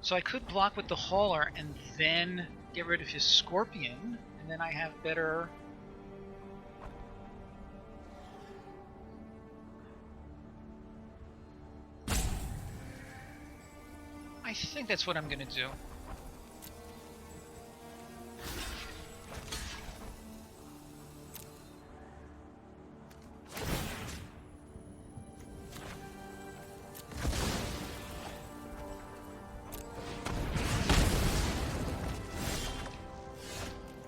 So I could block with the hauler and then get rid of his scorpion, and then I have better... I think that's what I'm going to do.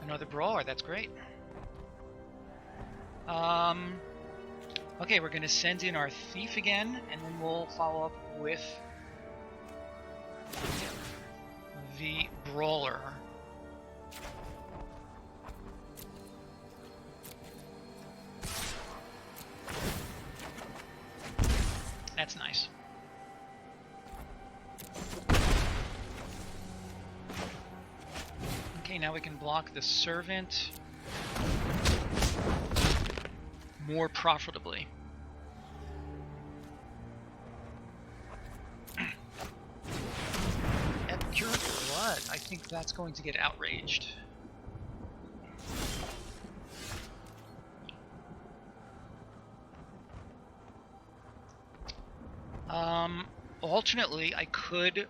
Another brawler, that's great. Okay, we're going to send in our thief again, and then we'll follow up with the brawler. That's nice. Okay, now we can block the servant more profitably. Pure blood. I think that's going to get outraged. Alternately, I could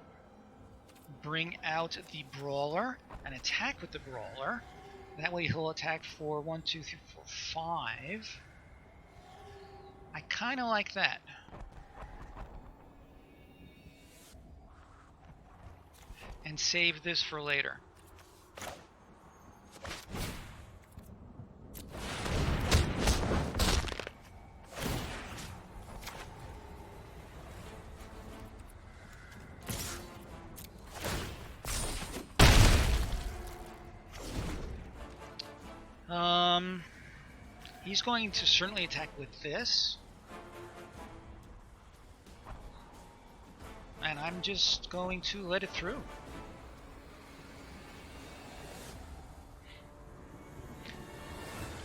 bring out the brawler and attack with the brawler. That way he'll attack for 1, 2, 3, 4, 5. I kind of like that. And save this for later. He's going to certainly attack with this. And I'm just going to let it through.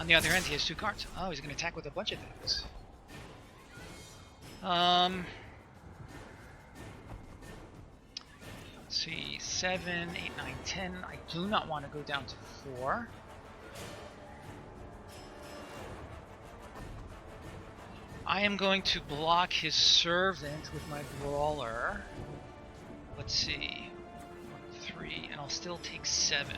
On the other hand, he has 2 cards. Oh, he's going to attack with a bunch of things. Let's see, 7, 8, 9, 10. I do not want to go down to 4. I am going to block his servant with my brawler. Let's see, 3, and I'll still take 7.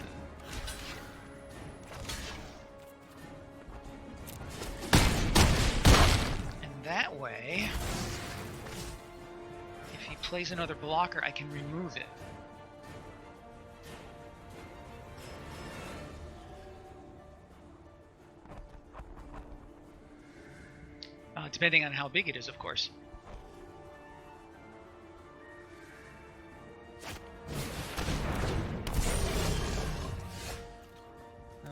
That way, if he plays another blocker, I can remove it. Depending on how big it is, of course.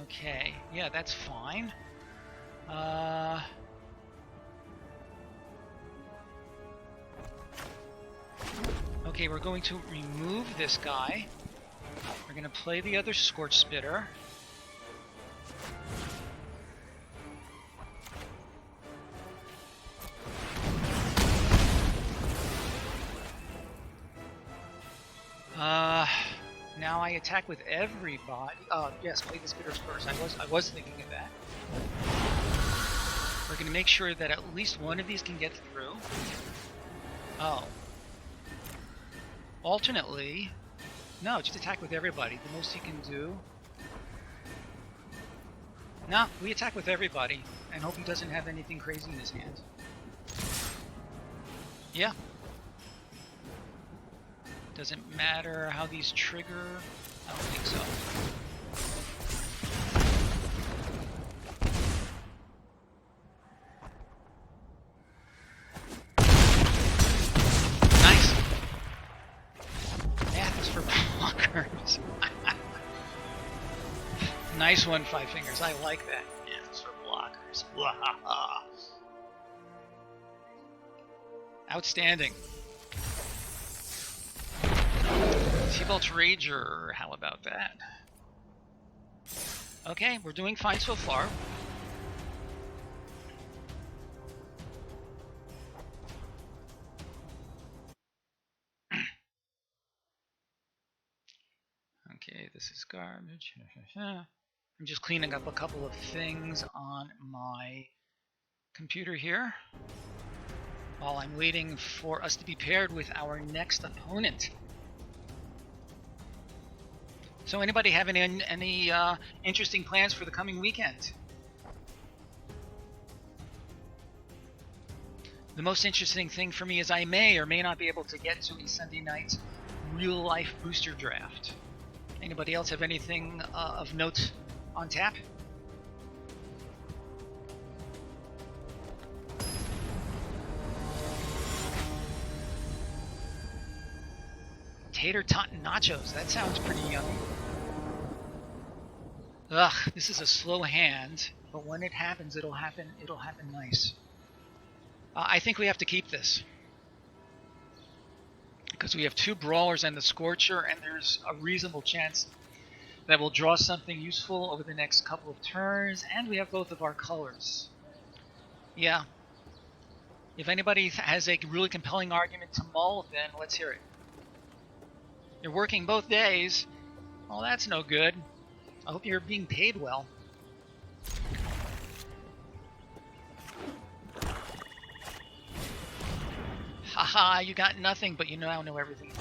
Okay, yeah, that's fine. Okay, we're going to remove this guy. We're going to play the other Scorch Spitter. Now I attack with everybody. Yes, play the Spitters first. I was thinking of that. We're going to make sure that at least one of these can get through. Oh. Alternately, no, just attack with everybody. The most you can do. No, we attack with everybody and hope he doesn't have anything crazy in his hand. Yeah. Doesn't matter how these trigger. I don't think so. Nice. Math is for blockers. Nice one, Five Fingers. I like that. Math is for blockers. Outstanding. T-Bolt Rager, how about that? Okay, we're doing fine so far. Okay, this is garbage. I'm just cleaning up a couple of things on my computer here while I'm waiting for us to be paired with our next opponent. So anybody have any interesting plans for the coming weekend? The most interesting thing for me is I may or may not be able to get to a Sunday night real-life booster draft. Anybody else have anything of note on tap? Tater tot nachos. That sounds pretty yummy. Ugh, this is a slow hand, but when it happens, it'll happen nice. I think we have to keep this, because we have two brawlers and the Scorcher, and there's a reasonable chance that we'll draw something useful over the next couple of turns, and we have both of our colors. Yeah. If anybody has a really compelling argument to mull, then let's hear it. You're working both days. Well, that's no good. I hope you're being paid well. Haha, you got nothing, but you now know everything.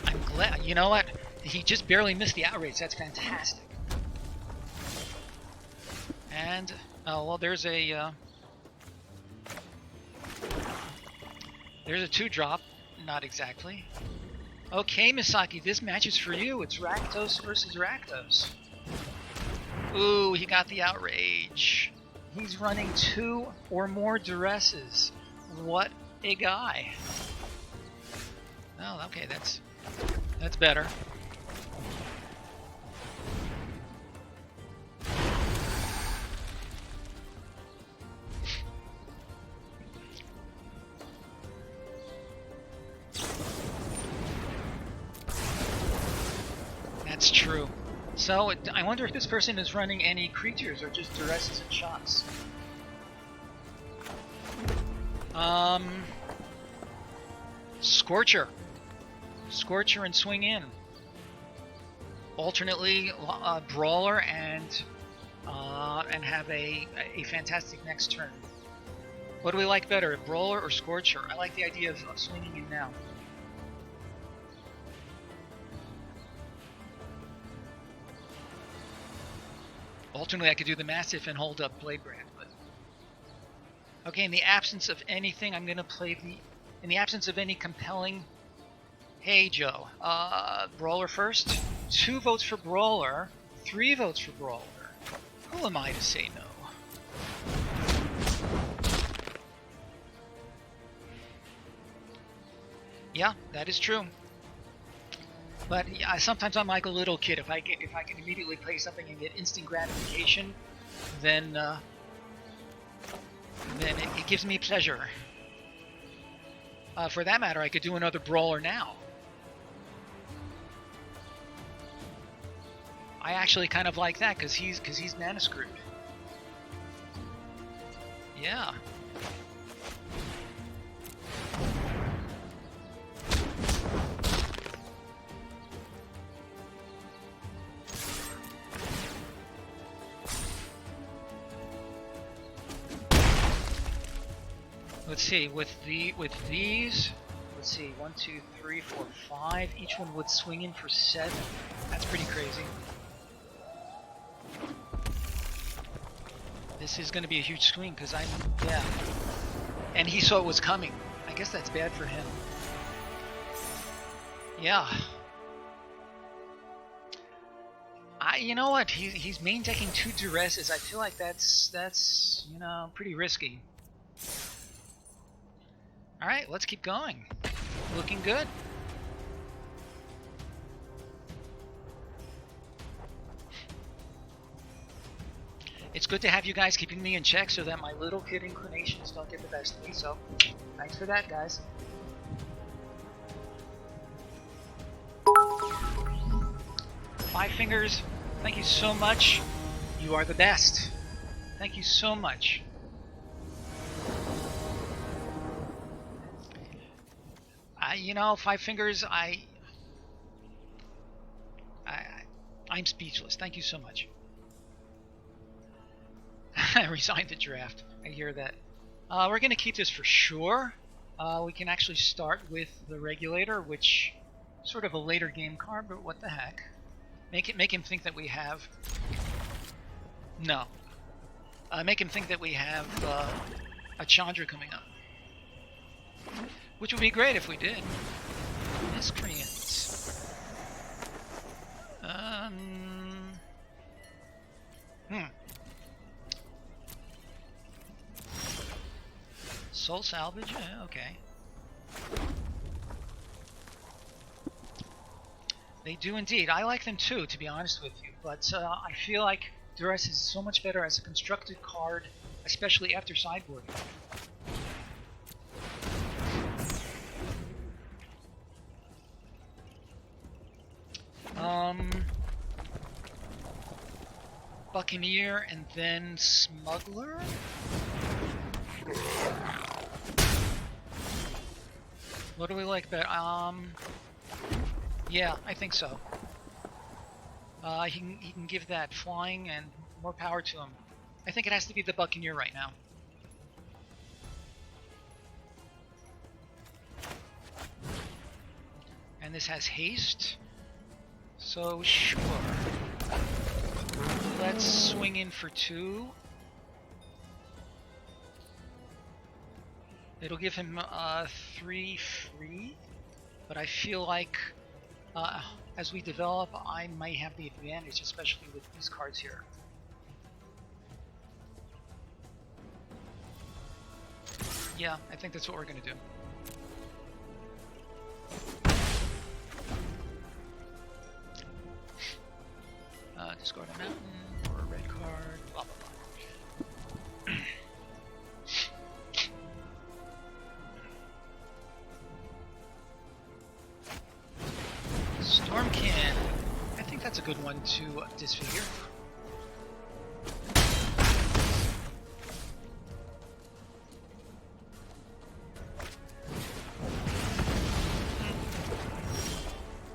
I'm glad. You know what? He just barely missed the outrage. That's fantastic. And, oh, well, there's a 2-drop. Not exactly. Okay, Misaki, this match is for you. It's Rakdos versus Rakdos. Ooh, he got the outrage. He's running 2 or more duresses. What a guy. Oh, okay, that's better. That's true. So, I wonder if this person is running any creatures or just duresses and shots. Scorcher. Scorcher and swing in. Alternately, brawler and have a fantastic next turn. What do we like better, a brawler or Scorcher? I like the idea of swinging in now. Alternately, I could do the Mastiff and hold up Bladebrand, but... Okay, in the absence of anything, I'm going to play the... In the absence of any compelling... Hey, Joe. Brawler first? 2 votes for Brawler. 3 votes for Brawler. Who am I to say no? Yeah, that is true. But sometimes I'm like a little kid. If I can immediately play something and get instant gratification, then it gives me pleasure. For that matter, I could do another brawler now. I actually kind of like that because he's mana screwed. Yeah. Let's see, with these, let's see, 1, 2, 3, 4, 5. Each one would swing in for 7. That's pretty crazy. This is going to be a huge swing because yeah. And he saw it was coming. I guess that's bad for him. Yeah. You know what? He's main decking 2 duresses. I feel like that's you know, pretty risky. All right, let's keep going. Looking good. It's good to have you guys keeping me in check so that my little kid inclinations don't get the best of me. So, thanks for that, guys. Five Fingers, thank you so much. You are the best. Thank you so much. You know, Five Fingers, I'm speechless. Thank you so much. I resigned the draft. I hear that. We're going to keep this for sure. We can actually start with the Regulator, which sort of a later game card, but what the heck. Make him think that we have... No. Make him think that we have a Chandra coming up. Which would be great if we did. Miscreants. Soul Salvage? Okay. They do indeed. I like them too, to be honest with you. But I feel like Duress is so much better as a constructed card, especially after sideboarding. Buccaneer and then Smuggler? What do we like better? Yeah, I think so. He can give that flying and more power to him. I think it has to be the Buccaneer right now. And this has haste. So sure. Let's swing in for 2. It'll give him 3 free, but I feel like as we develop, I might have the advantage, especially with these cards here. Yeah, I think that's what we're going to do. Discard a mountain or a red card, blah blah blah. Stormkin. I think that's a good one to disfigure.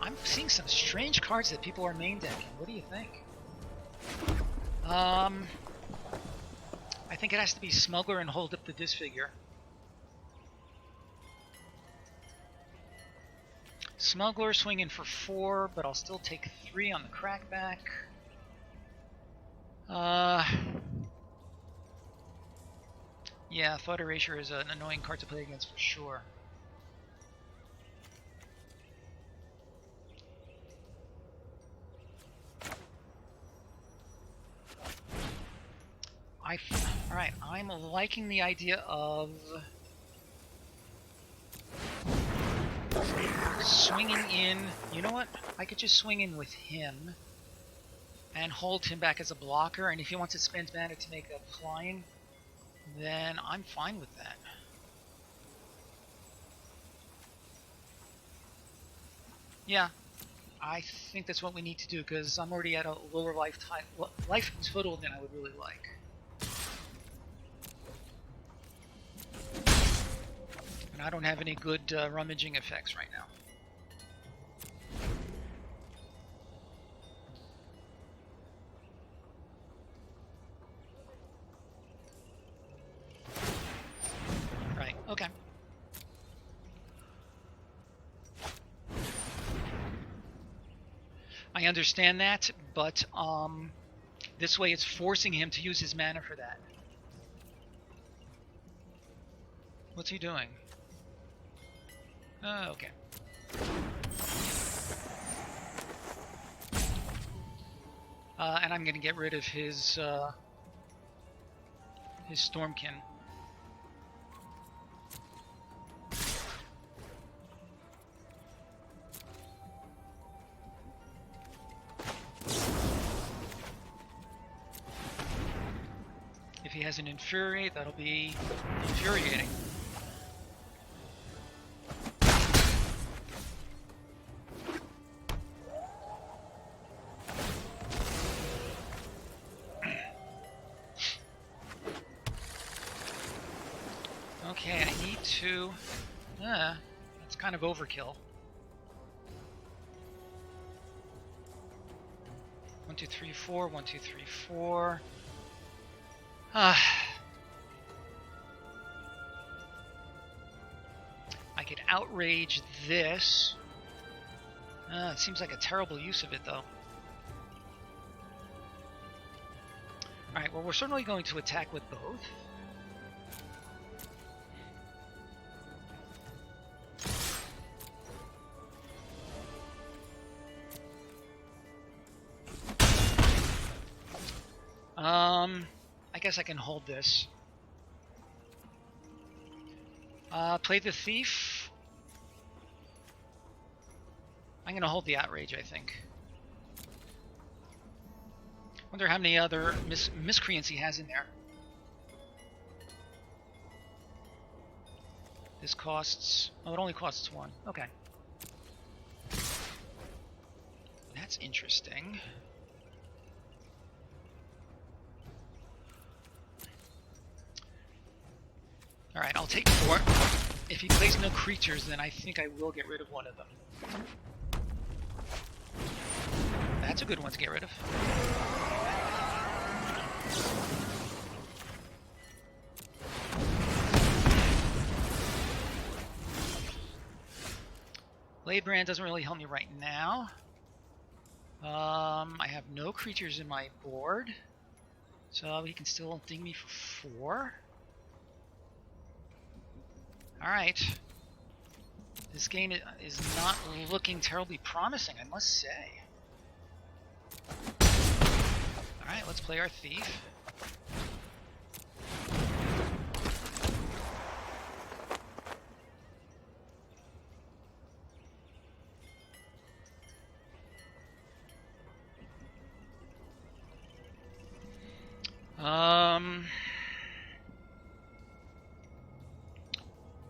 I'm seeing some strange cards that people are main decking. What do you think? I think it has to be Smuggler and hold up the disfigure. Smuggler swinging for 4, but I'll still take 3 on the crackback. Yeah, Thought Erasure is an annoying card to play against for sure. Alright, I'm liking the idea of swinging in. You know what? I could just swing in with him and hold him back as a blocker, and if he wants to spend mana to make a flying, then I'm fine with that. Yeah, I think that's what we need to do, because I'm already at a lower life total than I would really like. And I don't have any good rummaging effects right now. Right, okay. I understand that, but this way it's forcing him to use his mana for that. What's he doing? Okay. And I'm going to get rid of his Stormkin. If he has an Infuriate, that'll be infuriating. 2. That's kind of overkill. 1, 2, 3, 4. 1, 2, 3, 4. I could outrage this. It seems like a terrible use of it, though. Alright, well, we're certainly going to attack with both. I guess I can hold this. Play the thief. I'm gonna hold the outrage, I think. Wonder how many other miscreants he has in there. This costs... Oh, it only costs 1. Okay. That's interesting. Alright, I'll take 4. If he plays no creatures, then I think I will get rid of one of them. That's a good one to get rid of. Bladebrand doesn't really help me right now. I have no creatures in my board, so he can still ding me for 4. Alright. This game is not looking terribly promising, I must say. Alright, let's play our thief.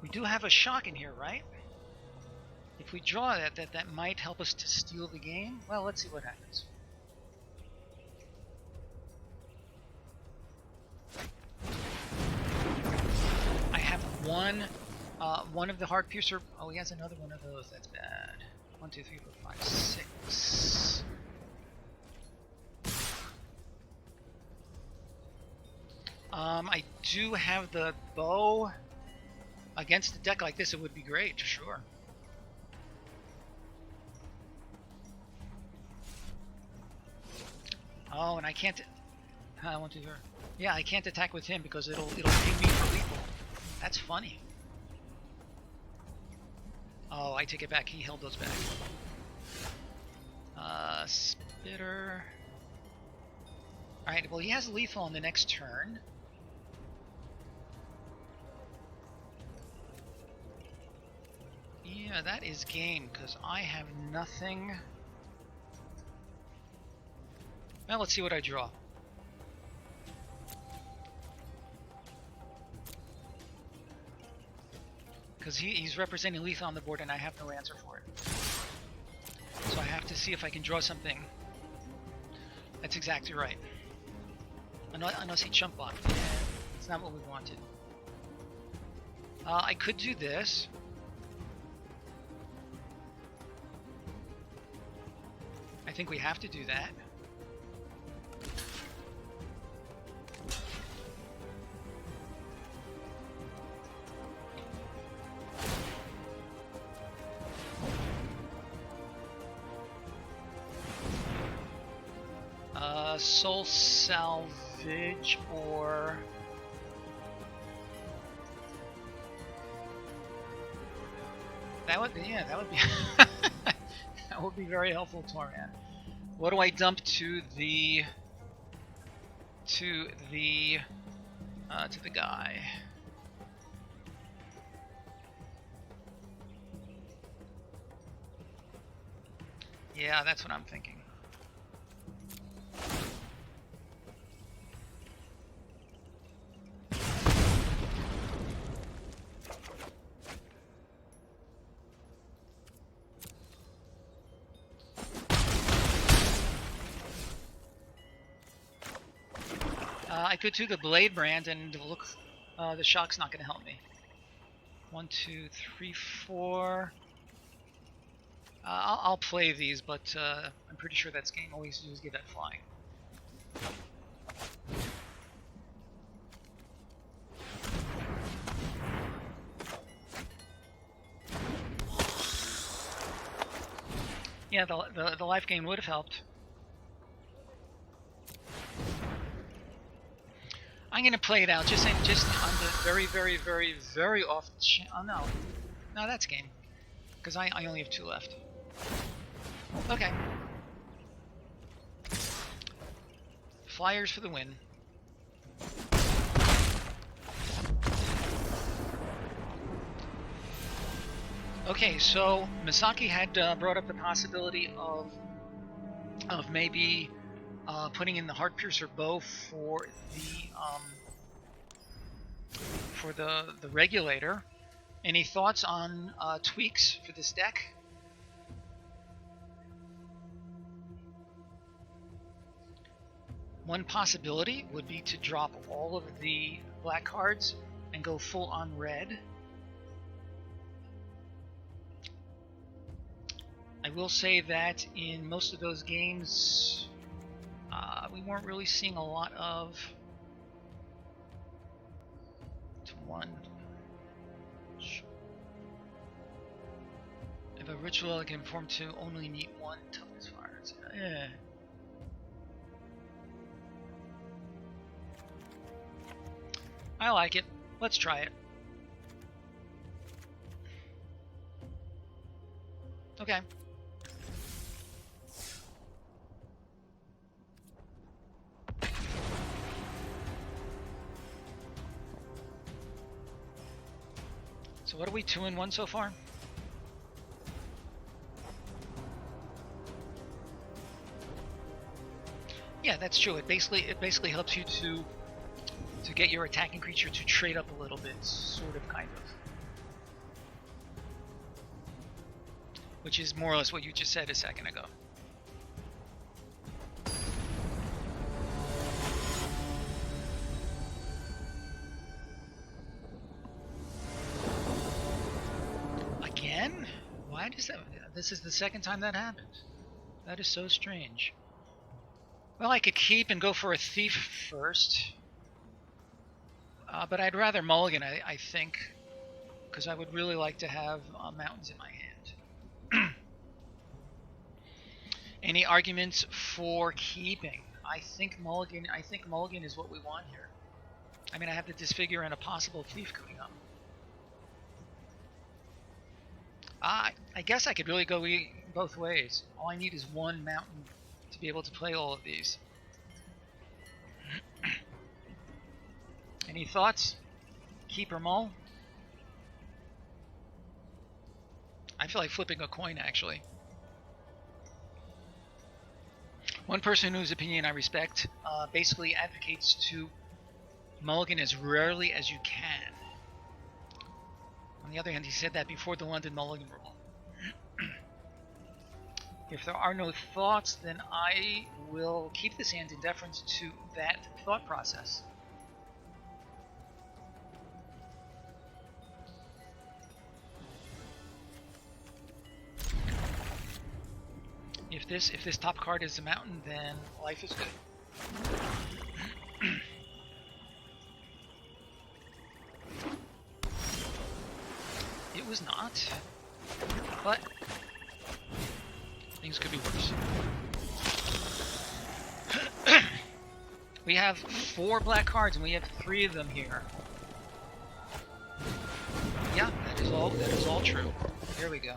We do have a shock in here, right? If we draw that might help us to steal the game. Well, let's see what happens. I have one of the Heart Piercer. Oh, he has another one of those. That's bad. 1, 2, 3, 4, 5, 6. I do have the bow. Against a deck like this, it would be great, sure. Oh, and I can't. I want to hear. Yeah, I can't attack with him because it'll ping me for lethal. That's funny. Oh, I take it back. He held those back. Spitter. All right. Well, he has lethal on the next turn. Yeah, that is game, because I have nothing. Well, let's see what I draw. Because he's representing lethal on the board, and I have no answer for it. So I have to see if I can draw something. That's exactly right. Unless he chump blocked. Yeah, it's not what we wanted. I could do this. I think we have to do that. Soul salvage or that would be that would be very helpful, Torian. What do I dump to the guy? Yeah, that's what I'm thinking. I could do the Blade Brand, and look, the shock's not going to help me. 1, 2, 3, 4. I'll play these, but I'm pretty sure that's game. All we used to do is get that flying. Yeah, the life gain would have helped. I'm gonna play it out just on the very off. Oh no, that's game, because I only have 2 left. Okay. Flyers for the win. Okay, so Misaki had brought up the possibility of maybe putting in the Heart Piercer bow for the regulator. Any thoughts on tweaks for this deck? One possibility would be to drop all of the black cards and go full on red. I will say that in most of those games, we weren't really seeing a lot of 1. If a ritual can form to only need 1 toughness fires. Yeah. I like it. Let's try it. Okay. So what are we, 2 and 1 so far? Yeah, that's true. It basically helps you to get your attacking creature to trade up a little bit, sort of, kind of. Which is more or less what you just said a second ago. Again? Why does that... This is the second time that happened. That is so strange. Well, I could keep and go for a thief first. But I'd rather mulligan, I think, because I would really like to have mountains in my hand. Any arguments for keeping? I think mulligan is what we want here. I mean, I have the disfigure and a possible thief coming up. I guess I could really go both ways. All I need is 1 mountain to be able to play all of these. Any thoughts? Keep or mull? I feel like flipping a coin, actually. One person whose opinion I respect basically advocates to mulligan as rarely as you can. On the other hand, he said that before the London mulligan rule. If there are no thoughts, then I will keep this hand in deference to that thought process. If this top card is a mountain, then life is good. It was not, but things could be worse. We have 4 black cards and we have 3 of them here. Yeah, that is all true. Here we go.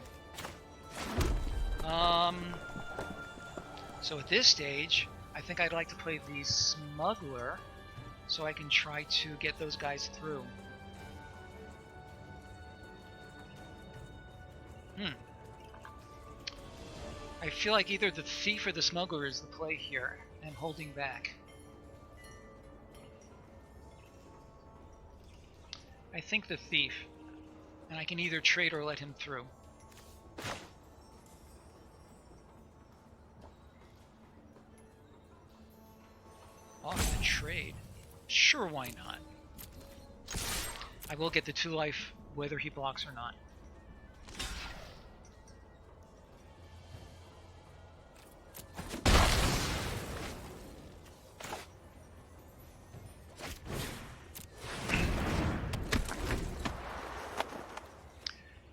So at this stage, I think I'd like to play the Smuggler so I can try to get those guys through. I feel like either the Thief or the Smuggler is the play here, and holding back. I think the Thief, and I can either trade or let him through. Off the trade. Sure, why not? I will get the 2 life whether he blocks or not.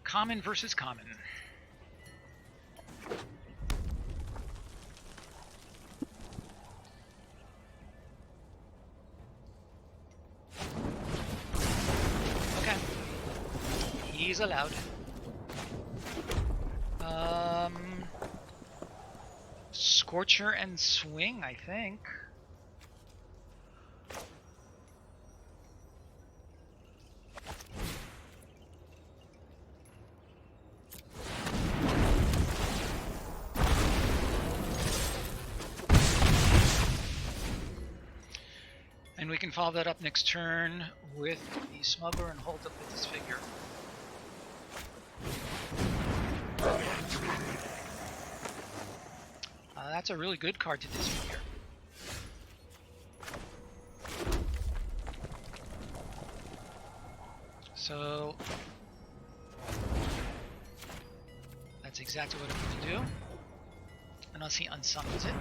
Common versus common. Okay. He's allowed. Scorcher and swing, I think. And we can follow that up next turn with the smuggler and hold up with this figure. That's a really good card to disfigure. So that's exactly what I'm going to do. Unless he unsummons it.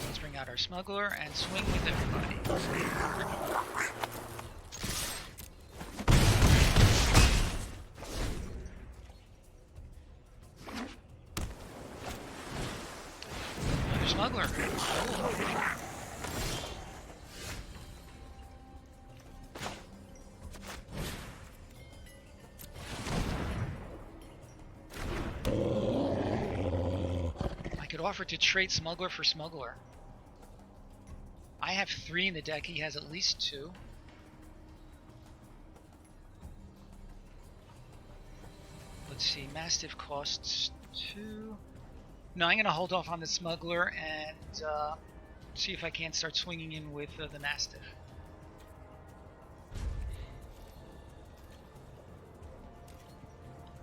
Let's bring out our smuggler and swing with everybody. Another smuggler. I could offer to trade smuggler for smuggler. I have 3 in the deck, he has at least 2. Let's see, Mastiff costs 2. No, I'm going to hold off on the smuggler and see if I can't start swinging in with the Mastiff.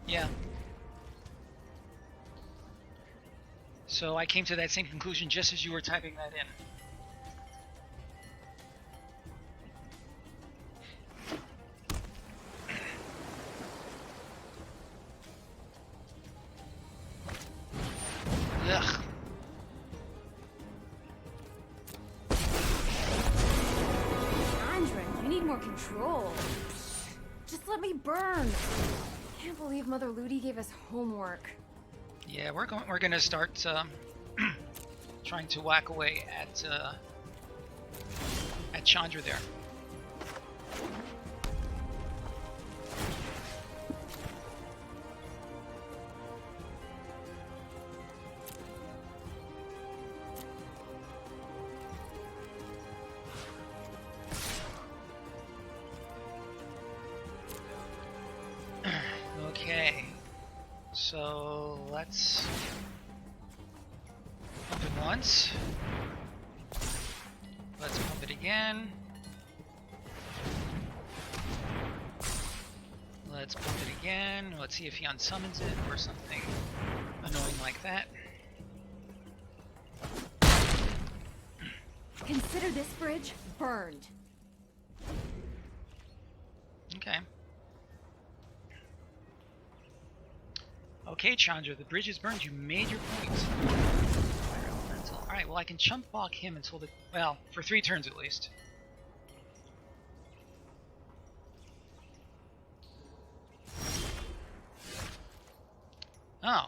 Yeah. So I came to that same conclusion just as you were typing that in. Ugh. Andra, you need more control. Just let me burn. Can't believe Mother Ludi gave us homework. Yeah, we're gonna start trying to whack away at Chandra there. Okay, so let's pump it once. Let's pump it again. Let's pump it again. Let's see if he unsummons it or something annoying like that. Consider this bridge burned. Okay. Okay, Chandra, the bridge is burned. You made your point. Alright, well, I can chump block him until the... well, for 3 turns at least. Oh.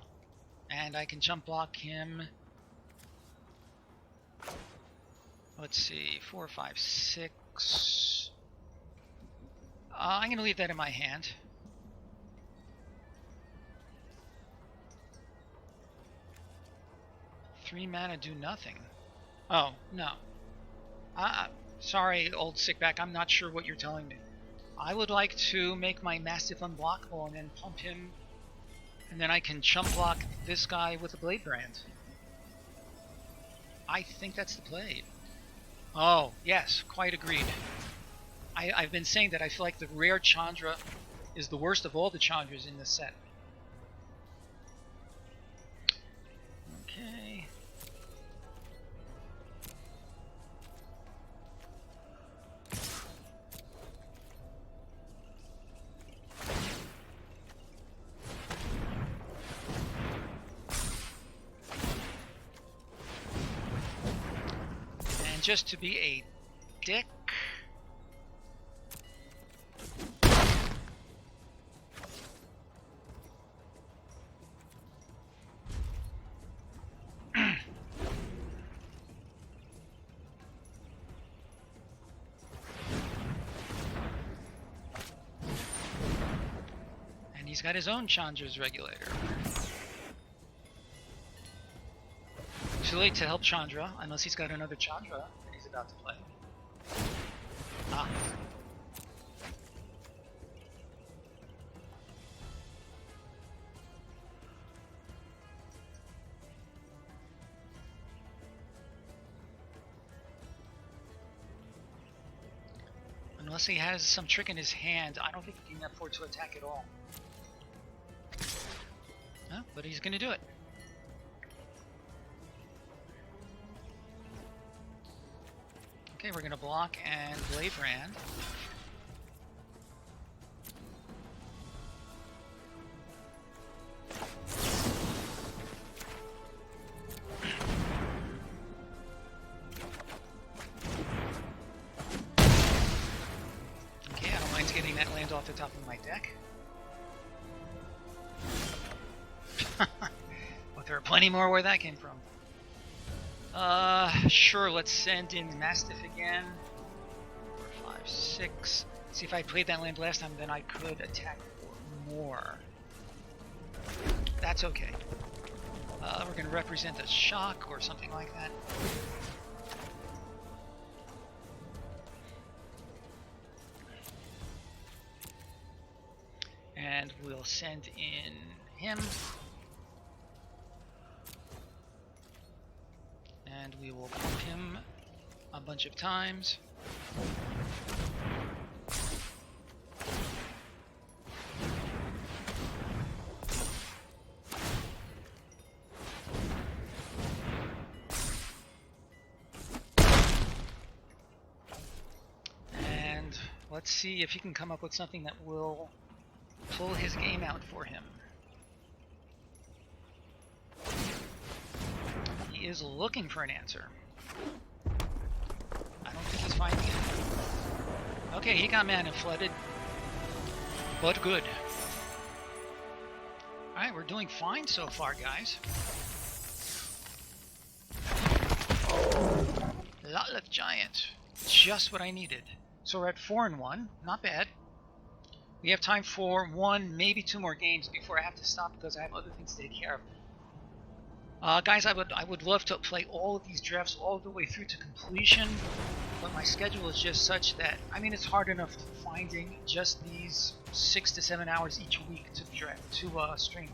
And I can chump block him... let's see, 4, 5, 6... I'm going to leave that in my hand. 3 mana do nothing. Oh, no. Sorry, old sickback, I'm not sure what you're telling me. I would like to make my Mastiff unblockable and then pump him, and then I can chump block this guy with a Blade Brand. I think that's the play. Oh, yes, quite agreed. I've been saying that I feel like the rare Chandra is the worst of all the Chandras in this set. Okay. And just to be a dick, and he's got his own Chandra's regulator. Too late to help Chandra, unless he's got another Chandra that he's about to play. Ah. Unless he has some trick in his hand, I don't think he can afford to attack at all. No, but he's going to do it. Okay, we're going to block and Blade Brand. Okay, I don't mind getting that land off the top of my deck. But there are plenty more where that came from. Sure, let's send in Mastiff again. 4, 5, 6. See, if I played that land last time, then I could attack for more. That's okay. We're going to represent a shock or something like that. And we'll send in him. And we will pump him a bunch of times. And let's see if he can come up with something that will pull his game out for him. He is looking for an answer. I don't think he's finding it. Okay, he got mana flooded. But good. Alright, we're doing fine so far, guys. Lotleth Giant. Just what I needed. So we're at 4-1. Not bad. We have time for 1, maybe 2 more games before I have to stop because I have other things to take care of. Guys, I would love to play all of these drafts all the way through to completion, but my schedule is just such that, I mean, it's hard enough finding just these 6 to 7 hours each week to stream.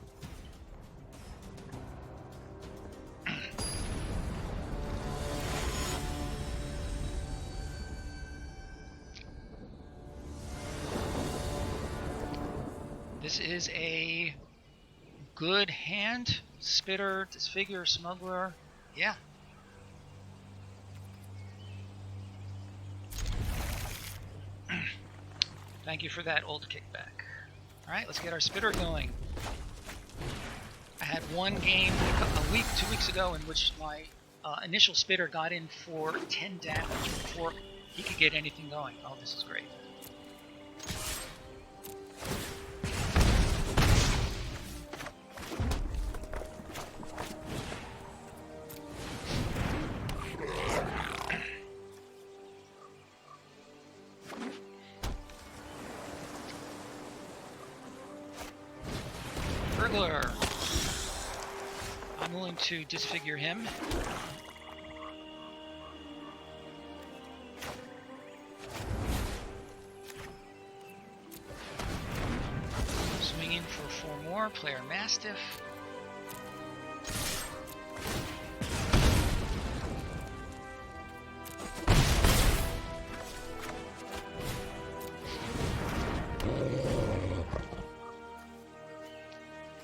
This is a good hand. Spitter, Disfigure, Smuggler. Yeah. Thank you for that old kickback. Alright, let's get our Spitter going. I had one game a week, 2 weeks ago in which my initial Spitter got in for 10 damage before he could get anything going. Oh, this is great. Burglar. I'm willing to disfigure him. Swinging for 4 more. Player Mastiff.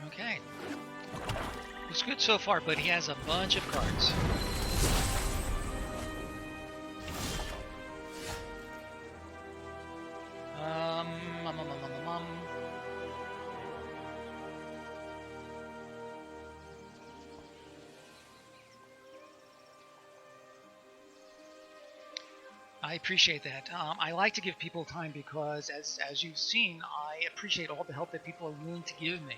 Okay. Looks good so far, but he has a bunch of cards. I appreciate that. I like to give people time because, as you've seen, I appreciate all the help that people are willing to give me.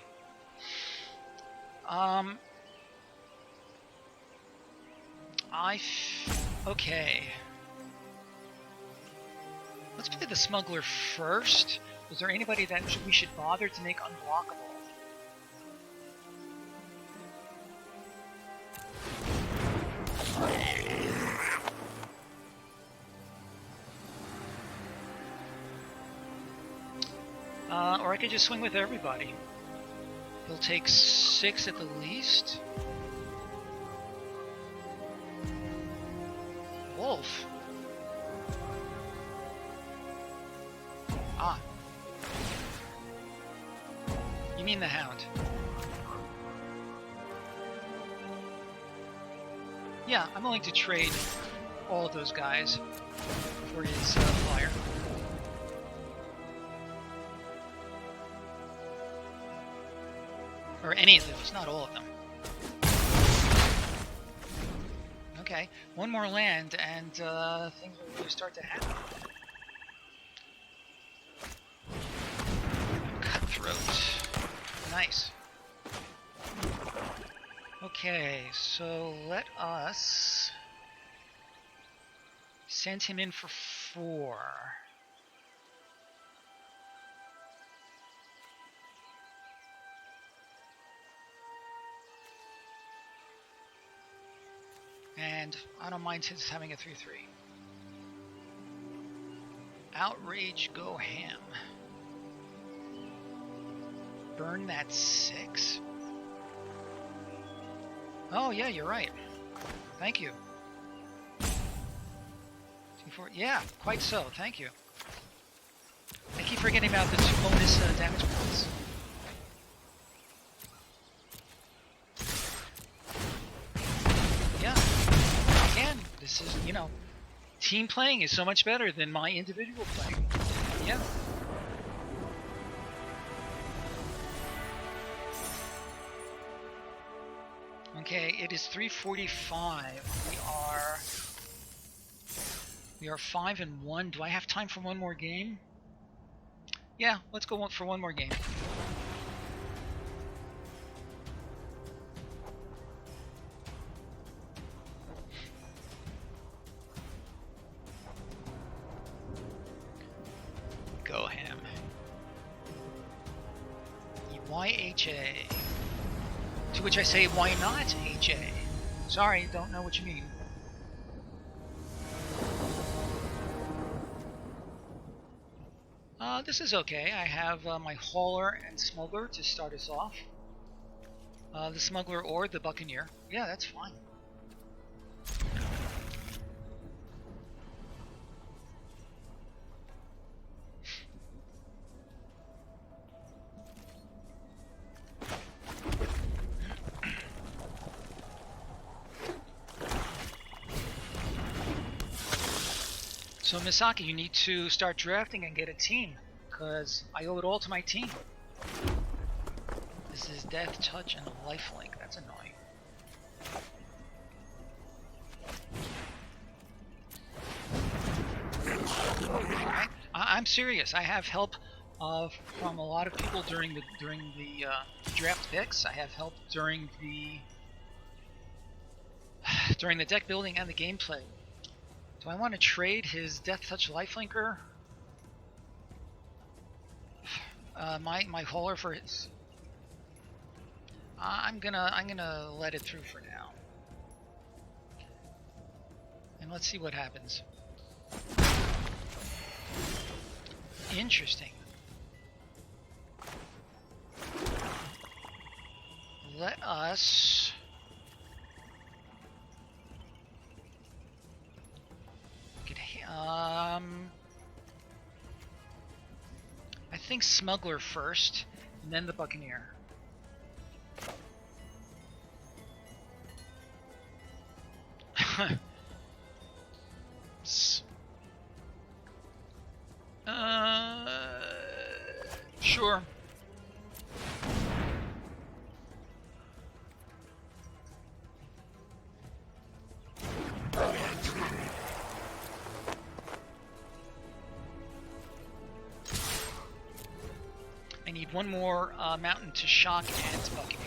Okay. Let's play the smuggler first. Is there anybody that we should bother to make unblockable? Or I could just swing with everybody. He'll take 6 at the least. Wolf. Ah. You mean the Hound. Yeah, I'm willing to trade all of those guys for his flyer. Or any of those, not all of them. Okay, one more land and things will really start to happen. Cutthroat. Nice. Okay, so let us send him in for 4. And I don't mind his having a 3-3. Outrage, go ham. Burn that 6. Oh yeah, you're right. Thank you. 2-4. Yeah, quite so. Thank you. I keep forgetting about the 2 bonus damage points. Yeah. Again, this is, you know, team playing is so much better than my individual playing. Yeah. Okay, it is 3:45. We are 5-1. Do I have time for one more game? Yeah, let's go for one more game. Go ham. YHA. To which I say, why not HA? Sorry, don't know what you mean. This is okay. I have my Hauler and Smuggler to start us off. The Smuggler or the Buccaneer. Yeah, that's fine. So Misaki, you need to start drafting and get a team, because I owe it all to my team. This is Death Touch and a Lifelink. That's annoying. Right? I'm serious. I have help from a lot of people during the draft picks. I have help during the deck building and the gameplay. Do I want to trade his Death Touch Lifelinker? My Hauler for his. I'm gonna let it through for now, and let's see what happens. Interesting. Let us. I think Smuggler first, and then the Buccaneer. Sure. one more mountain to shock and bucket.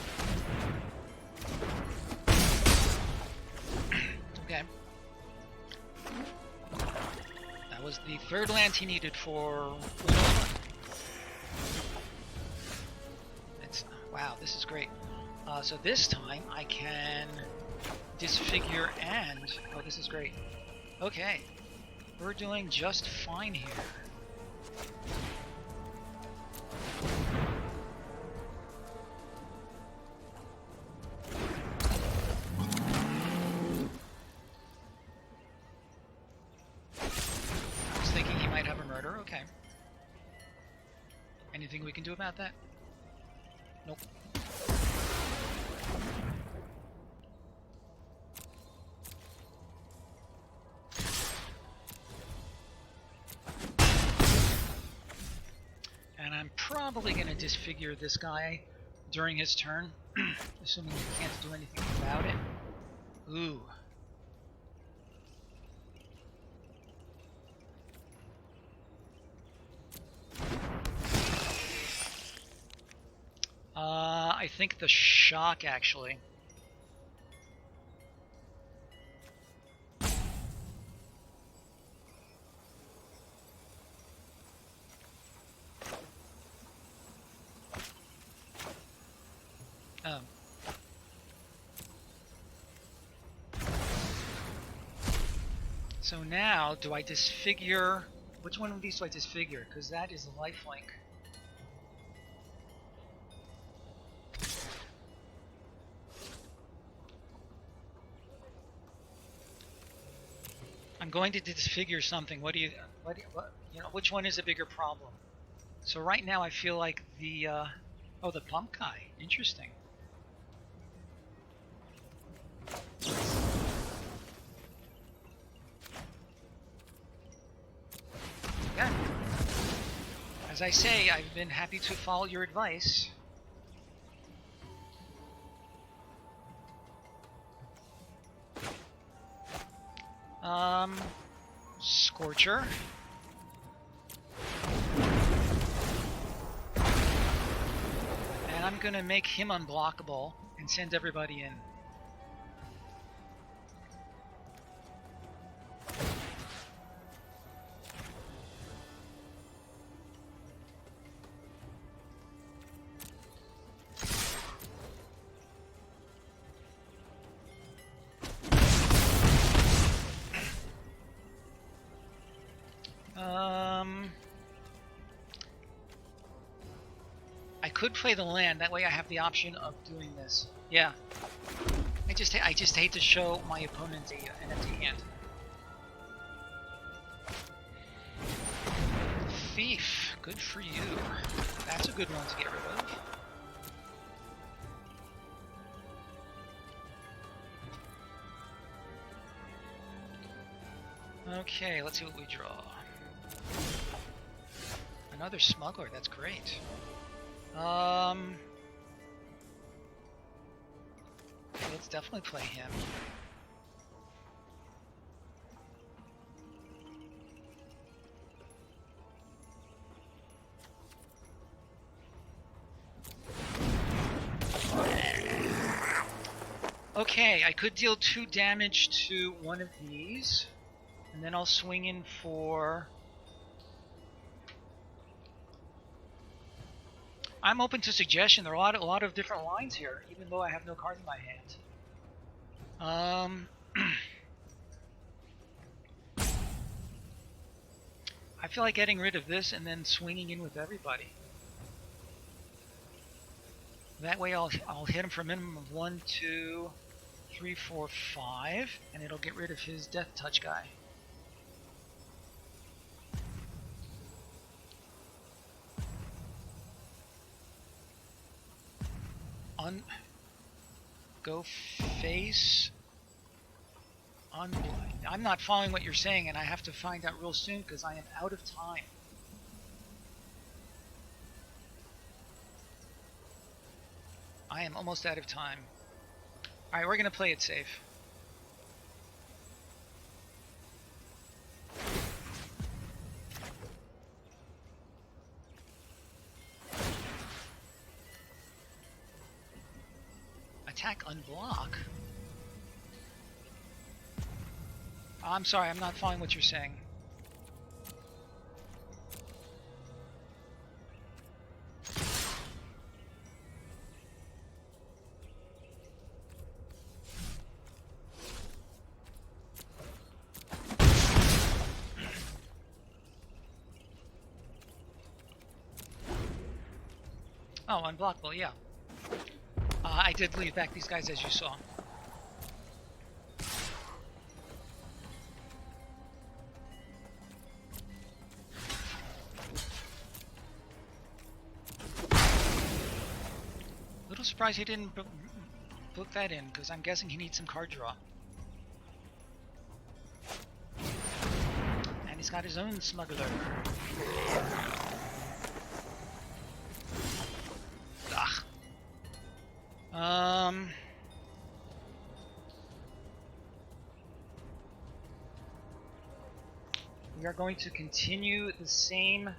Okay. That was the third land he needed for... Wow, this is great. So this time I can disfigure and... Oh, this is great. Okay. We're doing just fine here. I was thinking he might have a murder. Okay. Anything we can do about that? Nope. And I'm probably going to disfigure this guy during his turn, assuming he can't do anything about it. Ooh. I think the shock, actually. Oh. So now, do I disfigure... Which one of these do I disfigure? Because that is a lifelink. I'm going to disfigure something. What, you know, which one is a bigger problem? So right now I feel like the, oh, the pump guy. Interesting. Yeah. As I say, I've been happy to follow your advice. Scorcher. And I'm gonna make him unblockable and send everybody in. I could play the land, that way I have the option of doing this. Yeah. I just hate to show my opponent an empty hand. Thief, good for you. That's a good one to get rid of. Okay, let's see what we draw. Another smuggler, that's great. Let's definitely play him. Okay, I could deal 2 damage to one of these, and then I'll swing in for... I'm open to suggestion. There are a lot of different lines here, even though I have no cards in my hand. I feel like getting rid of this and then swinging in with everybody. That way I'll hit him for a minimum of 1, 2, 3, 4, 5, and it'll get rid of his death touch guy. Go face unblind. I'm not following what you're saying, and I have to find out real soon because I am out of time. I am almost out of time. Alright, we're gonna play it safe. I'm sorry, I'm not following what you're saying. Oh, unblockable, yeah. I did leave back these guys, as you saw. Little surprised he didn't book that in, because I'm guessing he needs some card draw. And he's got his own smuggler. Ugh. We are going to continue the same.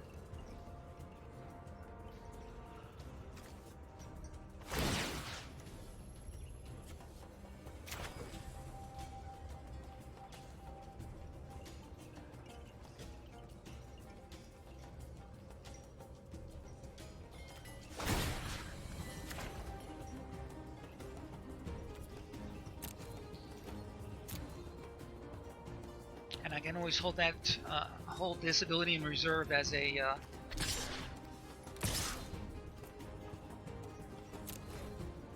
And I can always hold that, hold this ability in reserve as a,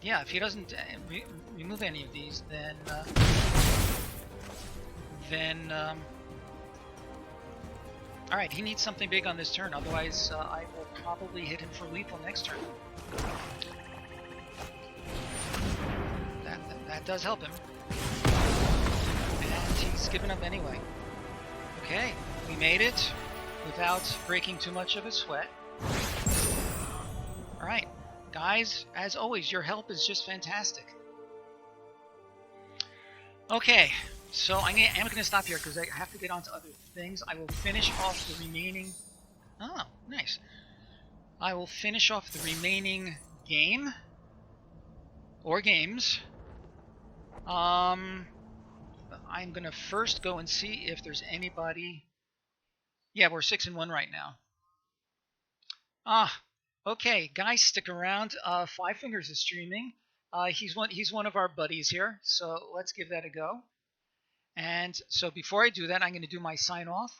yeah, if he doesn't remove any of these, then, alright, he needs something big on this turn, otherwise I will probably hit him for lethal next turn. That does help him. And he's given up anyway. Okay, we made it without breaking too much of a sweat. Alright, guys, as always, your help is just fantastic. Okay, so I'm going to stop here because I have to get on to other things. I will finish off the remaining... Oh, nice. I will finish off the remaining game, or games. I'm going to first go and see if there's anybody... Yeah, we're 6-1 right now. Okay, guys, stick around. Five Fingers is streaming. He's one of our buddies here, so let's give that a go. And so before I do that, I'm going to do my sign off.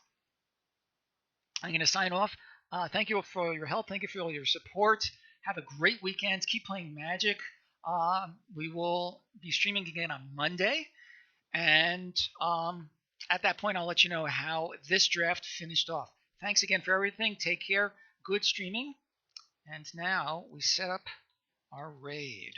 I'm going to sign off. Thank you for your help. Thank you for all your support. Have a great weekend. Keep playing Magic. We will be streaming again on Monday. And at that point, I'll let you know how this draft finished off. Thanks again for everything. Take care. Good streaming. And now we set up our raid.